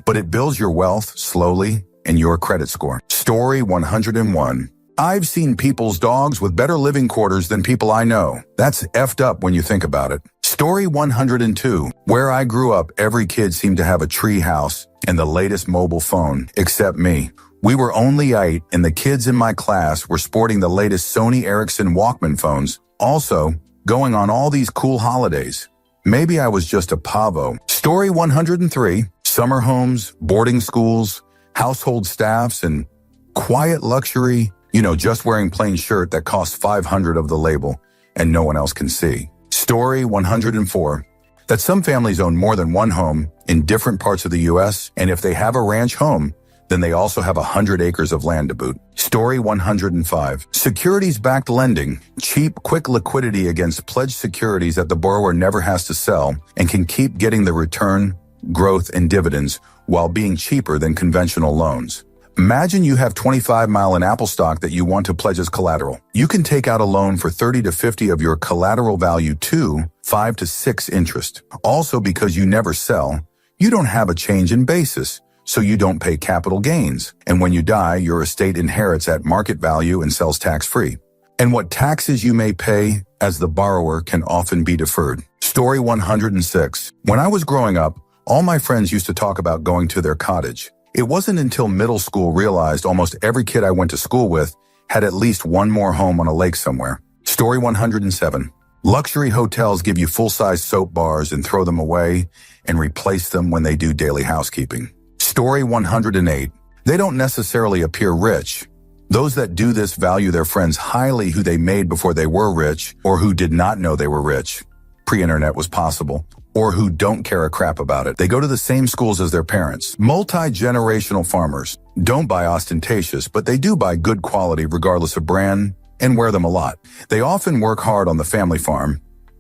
but it builds your wealth slowly and your credit score. Story 101. I've seen people's dogs with better living quarters than people I know. That's effed up when you think about it. Story 102. Where I grew up, every kid seemed to have a tree house and the latest mobile phone, except me. We were only 8, and the kids in my class were sporting the latest Sony Ericsson Walkman phones, also going on all these cool holidays. Maybe I was just a pavo. Story 103. Summer homes, boarding schools, household staffs, and quiet luxury. Just wearing plain shirt that costs $500 of the label and no one else can see. Story 104. That some families own more than one home in different parts of the U.S., and if they have a ranch home, then they also have 100 acres of land to boot. Story 105. Securities-backed lending. Cheap, quick liquidity against pledged securities that the borrower never has to sell and can keep getting the return, growth, and dividends while being cheaper than conventional loans. Imagine you have 25 mile in Apple stock that you want to pledge as collateral. You can take out a loan for 30 to 50 of your collateral value to 5 to 6 interest. Also, because you never sell, you don't have a change in basis, so you don't pay capital gains. And when you die, your estate inherits at market value and sells tax-free. And what taxes you may pay as the borrower can often be deferred. Story 106. When I was growing up, all my friends used to talk about going to their cottage. It wasn't until middle school realized almost every kid I went to school with had at least one more home on a lake somewhere. Story 107. Luxury hotels give you full-size soap bars and throw them away and replace them when they do daily housekeeping. Story 108. They don't necessarily appear rich. Those that do this value their friends highly who they made before they were rich or who did not know they were rich. Pre-internet was possible. Or who don't care a crap about it. They go to the same schools as their parents. Multi-generational farmers don't buy ostentatious, but they do buy good quality regardless of brand and wear them a lot. They often work hard on the family farm.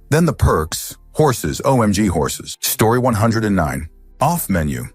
Then the perks. Horses, OMG horses. Story 109. Off menu.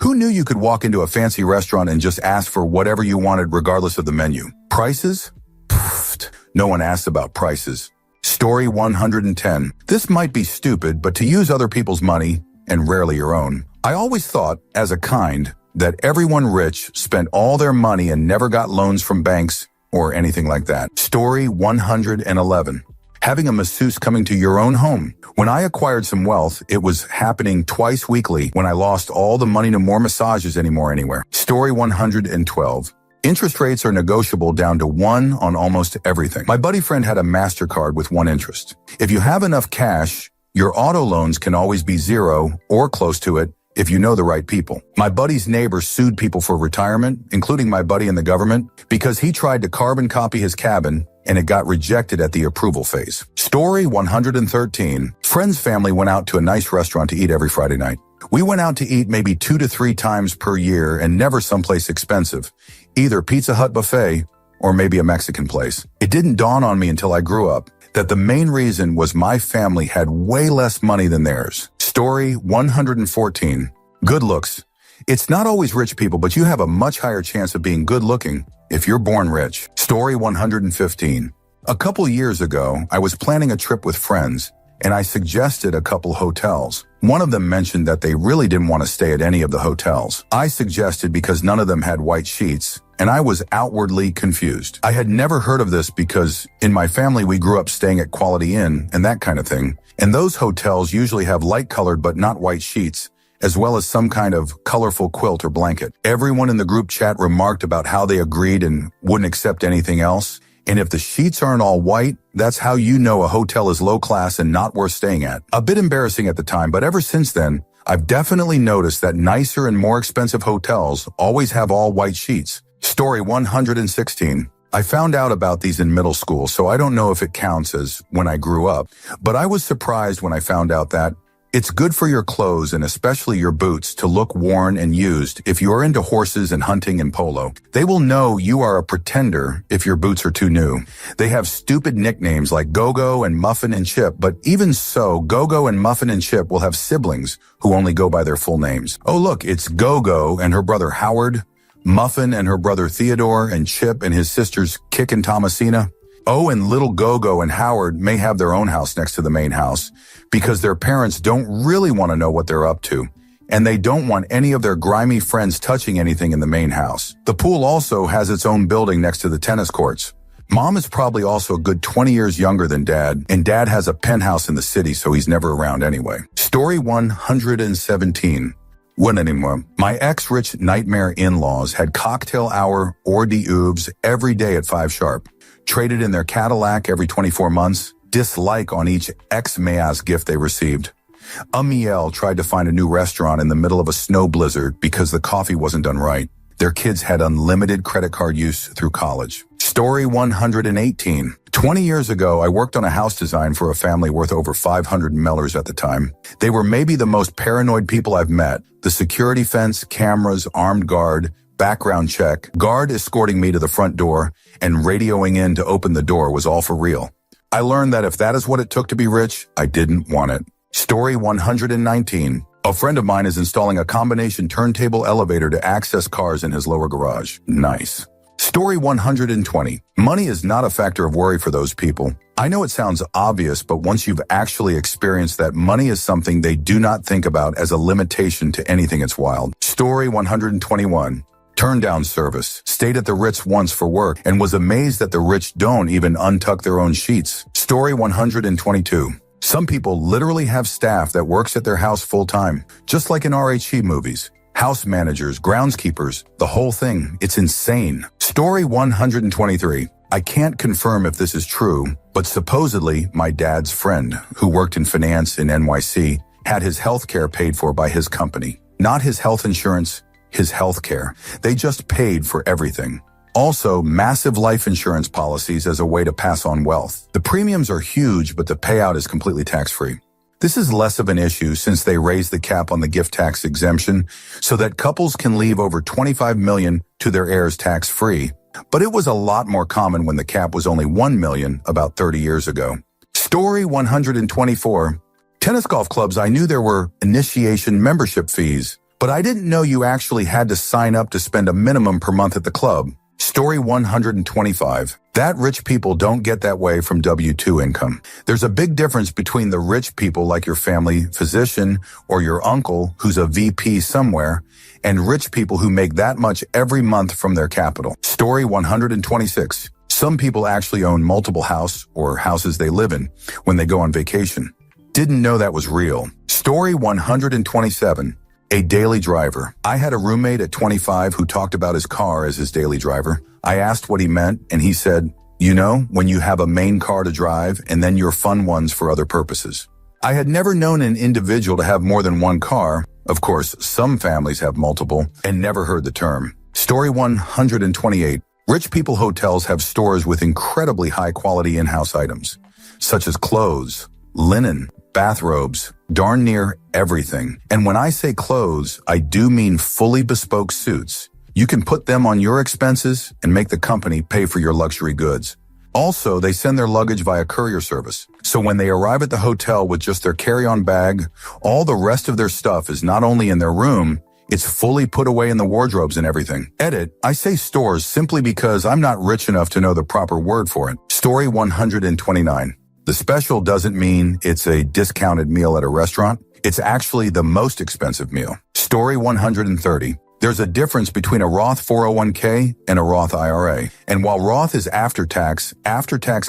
Who knew you could walk into a fancy restaurant and just ask for whatever you wanted regardless of the menu? Prices? Pfft, no one asks about prices. Story 110. This might be stupid, but to use other people's money, and rarely your own. I always thought, as a kind, that everyone rich spent all their money and never got loans from banks or anything like that. Story 111. Having a masseuse coming to your own home. When I acquired some wealth, it was happening twice weekly when I lost all the money to more massages anywhere. Story 112. Interest rates are negotiable down to 1 on almost everything. My buddy friend had a MasterCard with 1 interest. If you have enough cash, your auto loans can always be 0 or close to it if you know the right people. My buddy's neighbor sued people for retirement, including my buddy in the government, because he tried to carbon copy his cabin and it got rejected at the approval phase. Story 113. Friend's family went out to a nice restaurant to eat every Friday night. We went out to eat maybe 2 to 3 times per year and never someplace expensive, either Pizza Hut buffet or maybe a Mexican place. It didn't dawn on me until I grew up that the main reason was my family had way less money than theirs. Story 114. Good looks. It's not always rich people, but you have a much higher chance of being good looking if you're born rich. Story 115. A couple years ago, I was planning a trip with friends and I suggested a couple hotels. One of them mentioned that they really didn't want to stay at any of the hotels. I suggested because none of them had white sheets, and I was outwardly confused. I had never heard of this because in my family we grew up staying at Quality Inn and that kind of thing, and those hotels usually have light-colored but not white sheets, as well as some kind of colorful quilt or blanket. Everyone in the group chat remarked about how they agreed and wouldn't accept anything else. And if the sheets aren't all white, that's how you know a hotel is low class and not worth staying at. A bit embarrassing at the time, but ever since then, I've definitely noticed that nicer and more expensive hotels always have all white sheets. Story 116. I found out about these in middle school, so I don't know if it counts as when I grew up, but I was surprised when I found out that It's good for your clothes and especially your boots to look worn and used if you are into horses and hunting and polo. They will know you are a pretender if your boots are too new. They have stupid nicknames like Go-Go and Muffin and Chip, but even so, Go-Go and Muffin and Chip will have siblings who only go by their full names. Oh look, it's Go-Go and her brother Howard, Muffin and her brother Theodore, and Chip and his sisters Kick and Thomasina. Oh, and little Go-Go and Howard may have their own house next to the main house because their parents don't really want to know what they're up to, and they don't want any of their grimy friends touching anything in the main house. The pool also has its own building next to the tennis courts. Mom is probably also a good 20 years younger than Dad, and Dad has a penthouse in the city, so he's never around anyway. Story 117. When anymore, my ex-rich nightmare in-laws had cocktail hour hors d'oeuvres every day at 5 sharp. Traded in their Cadillac every 24 months, dislike on each ex-Mayas gift they received. Amiel tried to find a new restaurant in the middle of a snow blizzard because the coffee wasn't done right. Their kids had unlimited credit card use through college. Story 118. 20 years ago, I worked on a house design for a family worth over 500 Mellers at the time. They were maybe the most paranoid people I've met. The security fence, cameras, armed guard, background check, guard escorting me to the front door, and radioing in to open the door was all for real. I learned that if that is what it took to be rich, I didn't want it. Story 119. A friend of mine is installing a combination turntable elevator to access cars in his lower garage. Nice. Story 120. Money is not a factor of worry for those people. I know it sounds obvious, but once you've actually experienced that, money is something they do not think about as a limitation to anything. It's wild. Story 121. Turned down service, stayed at the Ritz once for work, and was amazed that the rich don't even untuck their own sheets. Story 122. Some people literally have staff that works at their house full-time, just like in RHE movies. House managers, groundskeepers, the whole thing. It's insane. Story 123. I can't confirm if this is true, but supposedly my dad's friend, who worked in finance in NYC, had his health care paid for by his company. Not his health insurance, his health care. They just paid for everything. Also, massive life insurance policies as a way to pass on wealth. The premiums are huge, but the payout is completely tax-free. This is less of an issue since they raised the cap on the gift tax exemption so that couples can leave over $25 million to their heirs tax-free. But it was a lot more common when the cap was only $1 million about 30 years ago. Story 124. Tennis golf clubs, I knew there were initiation membership fees, but I didn't know you actually had to sign up to spend a minimum per month at the club. Story 125. That rich people don't get that way from W-2 income. There's a big difference between the rich people like your family physician or your uncle who's a VP somewhere and rich people who make that much every month from their capital. Story 126. Some people actually own multiple houses or houses they live in when they go on vacation. Didn't know that was real. Story 127. A daily driver. I had a roommate at 25 who talked about his car as his daily driver. I asked what he meant, and he said, you know, when you have a main car to drive and then your fun ones for other purposes. I had never known an individual to have more than one car. Of course, some families have multiple, and never heard the term. Story 128. Rich people hotels have stores with incredibly high-quality in-house items, such as clothes, linen, bathrobes, darn near everything. And when I say clothes, I do mean fully bespoke suits. You can put them on your expenses and make the company pay for your luxury goods. Also, they send their luggage via courier service. So when they arrive at the hotel with just their carry-on bag, all the rest of their stuff is not only in their room, it's fully put away in the wardrobes and everything. Edit, I say stores simply because I'm not rich enough to know the proper word for it. Story 129. The special doesn't mean it's a discounted meal at a restaurant. It's actually the most expensive meal. Story 130. There's a difference between a Roth 401k and a Roth IRA. And while Roth is after-tax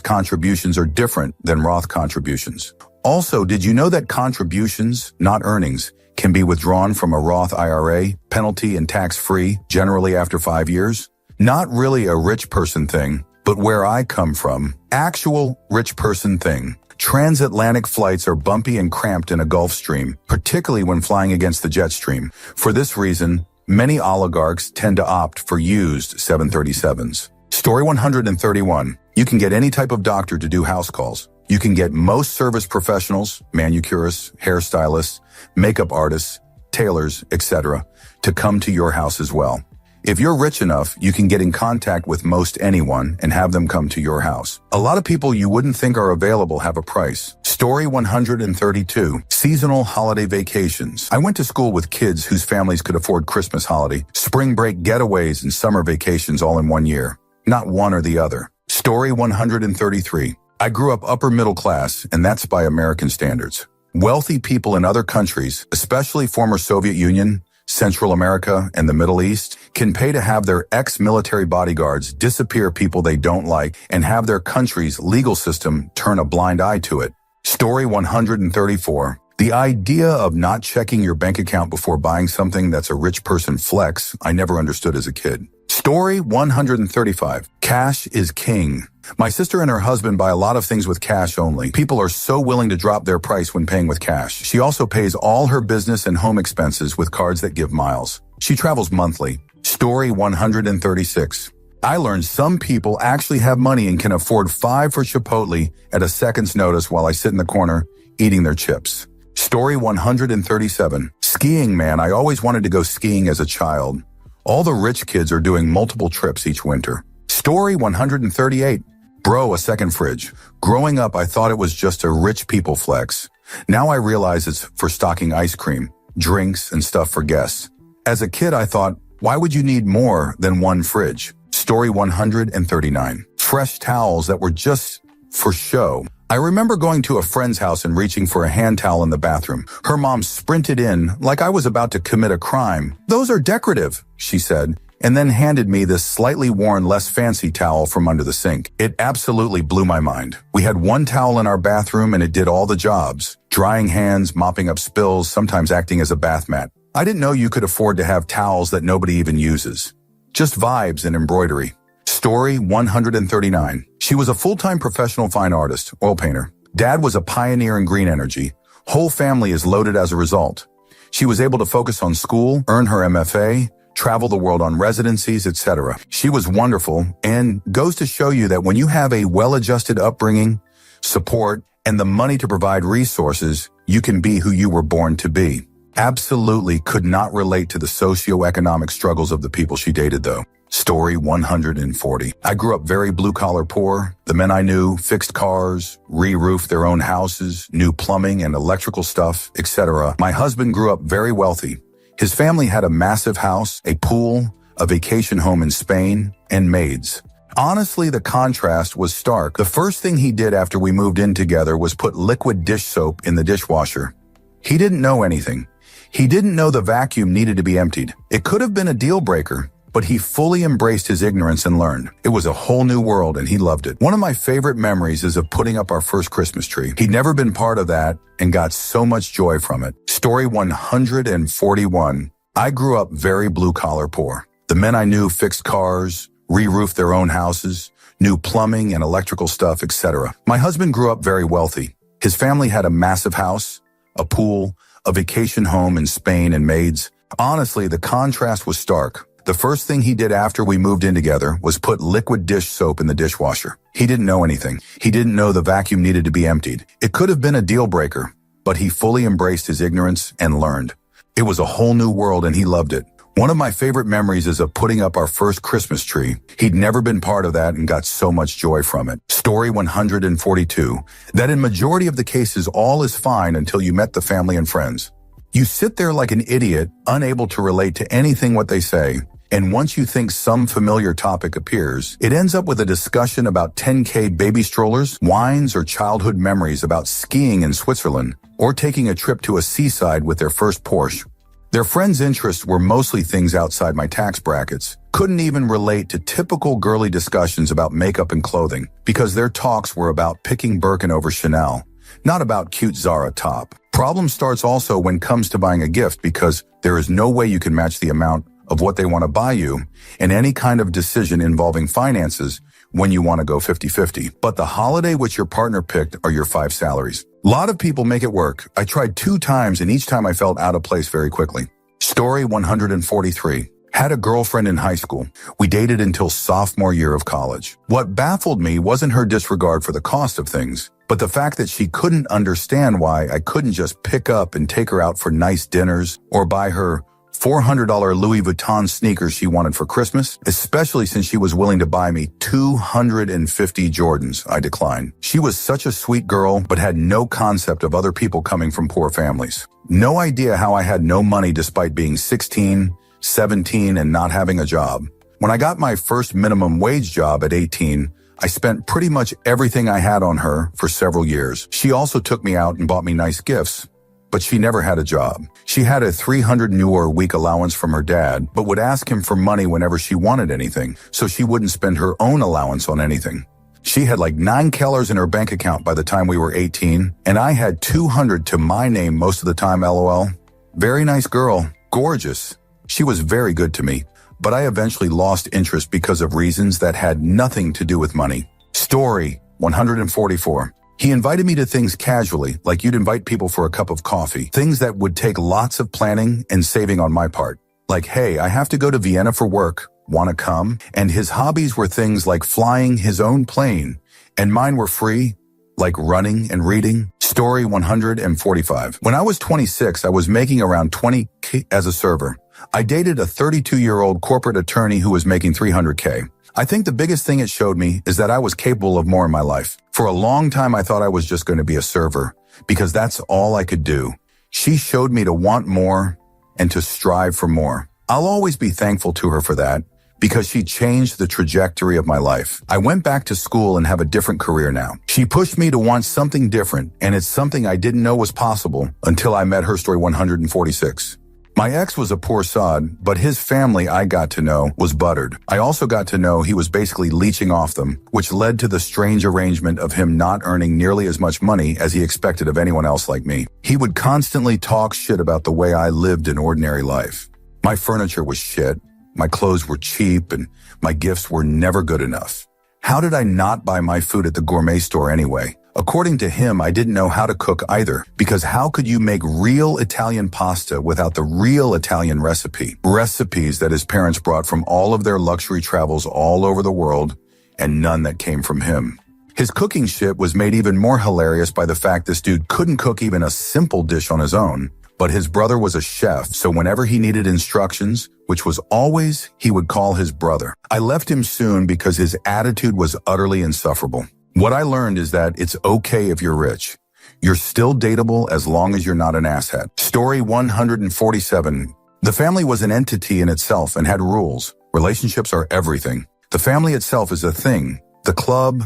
contributions are different than Roth contributions. Also, did you know that contributions, not earnings, can be withdrawn from a Roth IRA, penalty and tax-free, generally after 5 years? Not really a rich person thing, but where I come from, actual rich person thing. Transatlantic flights are bumpy and cramped in a Gulf Stream, particularly when flying against the jet stream. For this reason, many oligarchs tend to opt for used 737s. Story 131. You can get any type of doctor to do house calls. You can get most service professionals, manicurists, hairstylists, makeup artists, tailors, etc., to come to your house as well. If you're rich enough, you can get in contact with most anyone and have them come to your house. A lot of people you wouldn't think are available have a price. Story 132. Seasonal holiday vacations. I went to school with kids whose families could afford Christmas holiday, spring break getaways, and summer vacations all in one year. Not one or the other. Story 133. I grew up upper middle class, and that's by American standards. Wealthy people in other countries, especially former Soviet Union, Central America, and the Middle East, can pay to have their ex-military bodyguards disappear people they don't like and have their country's legal system turn a blind eye to it. Story 134. The idea of not checking your bank account before buying something that's a rich person flex, I never understood as a kid. Story 135. Cash is king. My sister and her husband buy a lot of things with cash only. People are so willing to drop their price when paying with cash. She also pays all her business and home expenses with cards that give miles. She travels monthly. Story 136. I learned some people actually have money and can afford $5 for Chipotle at a second's notice while I sit in the corner eating their chips. Story 137. Skiing, man. I always wanted to go skiing as a child. All the rich kids are doing multiple trips each winter. Story 138. Bro, a second fridge. Growing up, I thought it was just a rich people flex. Now I realize it's for stocking ice cream, drinks, and stuff for guests. As a kid, I thought, why would you need more than one fridge? Story 139. Fresh towels that were just for show. I remember going to a friend's house and reaching for a hand towel in the bathroom. Her mom sprinted in like I was about to commit a crime. Those are decorative, she said, and then handed me this slightly worn, less fancy towel from under the sink. It absolutely blew my mind. We had one towel in our bathroom and it did all the jobs. Drying hands, mopping up spills, sometimes acting as a bath mat. I didn't know you could afford to have towels that nobody even uses. Just vibes and embroidery. Story 139. She was a full-time professional fine artist, oil painter. Dad was a pioneer in green energy. Whole family is loaded as a result. She was able to focus on school, earn her MFA, travel the world on residencies, etc. She was wonderful and goes to show you that when you have a well-adjusted upbringing, support, and the money to provide resources, you can be who you were born to be. Absolutely could not relate to the socioeconomic struggles of the people she dated, though. Story 140. I grew up very blue-collar poor. The men I knew fixed cars, re-roofed their own houses, knew plumbing and electrical stuff, etc. My husband grew up very wealthy. His family had a massive house, a pool, a vacation home in Spain, and maids. Honestly, the contrast was stark. The first thing he did after we moved in together was put liquid dish soap in the dishwasher. He didn't know anything. He didn't know the vacuum needed to be emptied. It could have been a deal breaker, but he fully embraced his ignorance and learned. It was a whole new world and he loved it. One of my favorite memories is of putting up our first Christmas tree. He'd never been part of that and got so much joy from it. Story 141. I grew up very blue-collar poor. The men I knew fixed cars, re-roofed their own houses, knew plumbing and electrical stuff, etc. My husband grew up very wealthy. His family had a massive house, a pool, a vacation home in Spain, and maids. Honestly, the contrast was stark. The first thing he did after we moved in together was put liquid dish soap in the dishwasher. He didn't know anything. He didn't know the vacuum needed to be emptied. It could have been a deal breaker, but he fully embraced his ignorance and learned. It was a whole new world and he loved it. One of my favorite memories is of putting up our first Christmas tree. He'd never been part of that and got so much joy from it. Story 142. That in majority of the cases, all is fine until you met the family and friends. You sit there like an idiot, unable to relate to anything what they say. And once you think some familiar topic appears, it ends up with a discussion about 10K baby strollers, wines, or childhood memories about skiing in Switzerland, or taking a trip to a seaside with their first Porsche. Their friends' interests were mostly things outside my tax brackets. Couldn't even relate to typical girly discussions about makeup and clothing, because their talks were about picking Birkin over Chanel, not about cute Zara top. Problem starts also when it comes to buying a gift, because there is no way you can match the amount of what they want to buy you and any kind of decision involving finances when you want to go 50-50. But the holiday which your partner picked are your 5 salaries. A lot of people make it work. I tried 2 times and each time I felt out of place very quickly. Story 143. Had a girlfriend in high school. We dated until sophomore year of college. What baffled me wasn't her disregard for the cost of things, but the fact that she couldn't understand why I couldn't just pick up and take her out for nice dinners or buy her $400 Louis Vuitton sneakers she wanted for Christmas, especially since she was willing to buy me 250 Jordans. I declined. She was such a sweet girl, but had no concept of other people coming from poor families. No idea how I had no money despite being 16, 17, and not having a job. When I got my first minimum wage job at 18, I spent pretty much everything I had on her for several years. She also took me out and bought me nice gifts, but she never had a job. She had a $300 a week allowance from her dad, but would ask him for money whenever she wanted anything, so she wouldn't spend her own allowance on anything. She had like $9 in her bank account by the time we were 18, and I had $200 to my name most of the time, LOL. Very nice girl, gorgeous. She was very good to me, but I eventually lost interest because of reasons that had nothing to do with money. Story 144. He invited me to things casually, like you'd invite people for a cup of coffee, things that would take lots of planning and saving on my part. Like, hey, I have to go to Vienna for work. Want to come? And his hobbies were things like flying his own plane, and mine were free, like running and reading. Story 145. When I was 26, I was making around $20K as a server. I dated a 32-year-old corporate attorney who was making $300K. I think the biggest thing it showed me is that I was capable of more in my life. For a long time, I thought I was just going to be a server because that's all I could do. She showed me to want more and to strive for more. I'll always be thankful to her for that because she changed the trajectory of my life. I went back to school and have a different career now. She pushed me to want something different, and it's something I didn't know was possible until I met her. Story 146. My ex was a poor sod, but his family I got to know was buttered. I also got to know he was basically leeching off them, which led to the strange arrangement of him not earning nearly as much money as he expected of anyone else like me. He would constantly talk shit about the way I lived an ordinary life. My furniture was shit, my clothes were cheap, and my gifts were never good enough. How did I not buy my food at the gourmet store anyway? According to him, I didn't know how to cook either, because how could you make real Italian pasta without the real Italian recipe? Recipes that his parents brought from all of their luxury travels all over the world, and none that came from him. His cooking shit was made even more hilarious by the fact this dude couldn't cook even a simple dish on his own, but his brother was a chef, so whenever he needed instructions, which was always, he would call his brother. I left him soon because his attitude was utterly insufferable. What I learned is that it's okay if you're rich. You're still dateable as long as you're not an asshat. Story 147. The family was an entity in itself and had rules. Relationships are everything. The family itself is a thing. The club,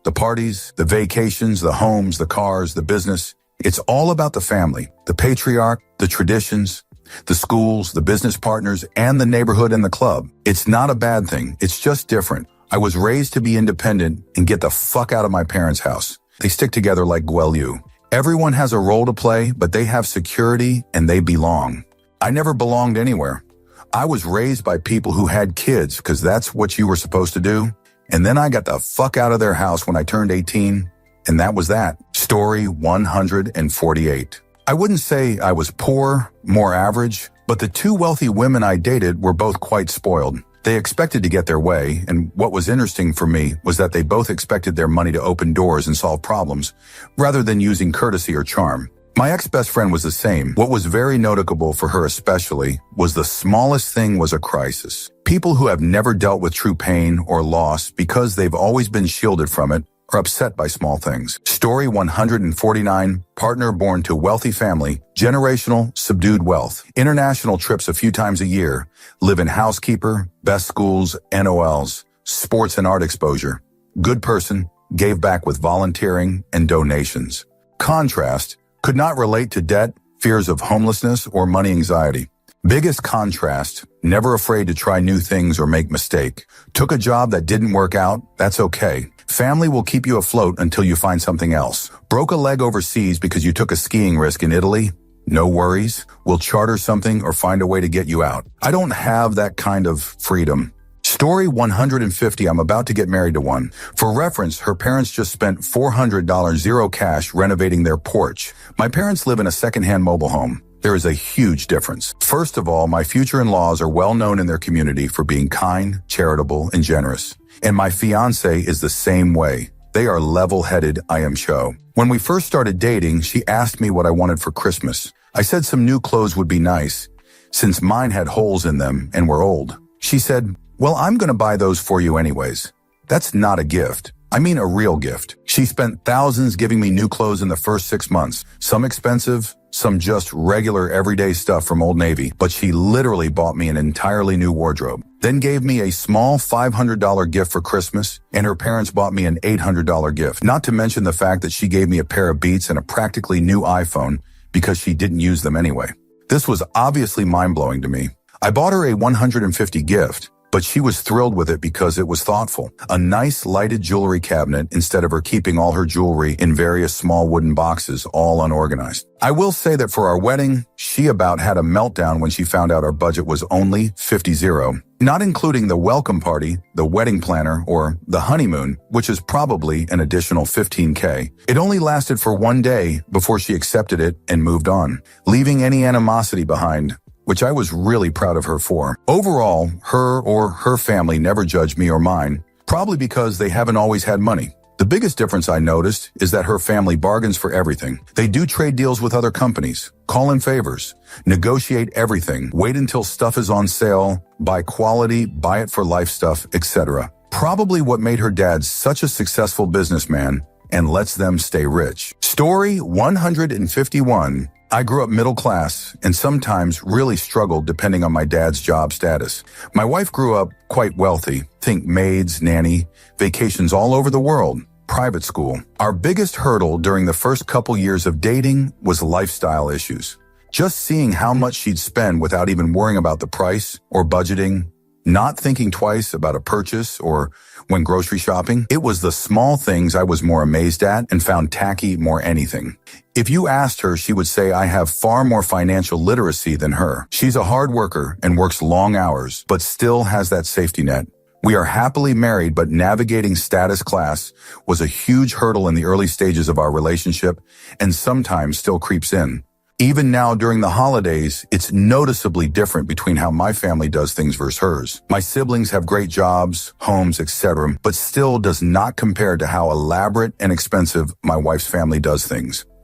the parties, the vacations, the homes, the cars, the business. It's all about the family, the patriarch, the traditions, the schools, the business partners, and the neighborhood and the club. It's not a bad thing. It's just different. I was raised to be independent and get the fuck out of my parents' house. They stick together like Guelu. Everyone has a role to play, but they have security and they belong. I never belonged anywhere. I was raised by people who had kids because that's what you were supposed to do. And then I got the fuck out of their house when I turned 18, and that was that. Story 148. I wouldn't say I was poor, more average, but the two wealthy women I dated were both quite spoiled. They expected to get their way, and what was interesting for me was that they both expected their money to open doors and solve problems, rather than using courtesy or charm. My ex-best friend was the same. What was very notable for her especially was the smallest thing was a crisis. People who have never dealt with true pain or loss because they've always been shielded from it are upset by small things. Story 149, partner born to wealthy family, generational, subdued wealth, international trips a few times a year, live in housekeeper, best schools, NOLs, sports and art exposure. Good person, gave back with volunteering and donations. Contrast, could not relate to debt, fears of homelessness, or money anxiety. Biggest contrast, never afraid to try new things or make mistake. Took a job that didn't work out, that's okay. Family will keep you afloat until you find something else. Broke a leg overseas because you took a skiing risk in Italy? No worries. We'll charter something or find a way to get you out. I don't have that kind of freedom. Story 150, I'm about to get married to one. For reference, her parents just spent $400 zero cash renovating their porch. My parents live in a secondhand mobile home. There is a huge difference. First of all, my future in-laws are well known in their community for being kind, charitable, and generous. And my fiance is the same way. They are level-headed, I am sure. When we first started dating, she asked me what I wanted for Christmas. I said some new clothes would be nice, since mine had holes in them and were old. She said, "Well, I'm going to buy those for you anyways." That's not a gift. I mean a real gift. She spent thousands giving me new clothes in the first 6 months. Some expensive, some just regular everyday stuff from Old Navy, but she literally bought me an entirely new wardrobe. Then gave me a small $500 gift for Christmas, and her parents bought me an $800 gift. Not to mention the fact that she gave me a pair of Beats and a practically new iPhone because she didn't use them anyway. This was obviously mind-blowing to me. I bought her a $150 gift, but she was thrilled with it because it was thoughtful. A nice lighted jewelry cabinet instead of her keeping all her jewelry in various small wooden boxes, all unorganized. I will say that for our wedding, she about had a meltdown when she found out our budget was only $50, not including the welcome party, the wedding planner, or the honeymoon, which is probably an additional $15K. It only lasted for one day before she accepted it and moved on, leaving any animosity behind, which I was really proud of her for. Overall, her or her family never judged me or mine, probably because they haven't always had money. The biggest difference I noticed is that her family bargains for everything. They do trade deals with other companies, call in favors, negotiate everything, wait until stuff is on sale, buy quality, buy it for life stuff, etc. Probably what made her dad such a successful businessman and lets them stay rich. Story 151. I grew up middle class and sometimes really struggled depending on my dad's job status. My wife grew up quite wealthy. Think maids, nanny, vacations all over the world, private school. Our biggest hurdle during the first couple years of dating was lifestyle issues. Just seeing how much she'd spend without even worrying about the price or budgeting, not thinking twice about a purchase or when grocery shopping. It was the small things I was more amazed at and found tacky more anything. If you asked her, she would say I have far more financial literacy than her. She's a hard worker and works long hours, but still has that safety net. We are happily married, but navigating status class was a huge hurdle in the early stages of our relationship and sometimes still creeps in. Even now during the holidays, it's noticeably different between how my family does things versus hers. My siblings have great jobs, homes, etc., but still does not compare to how elaborate and expensive my wife's family does things.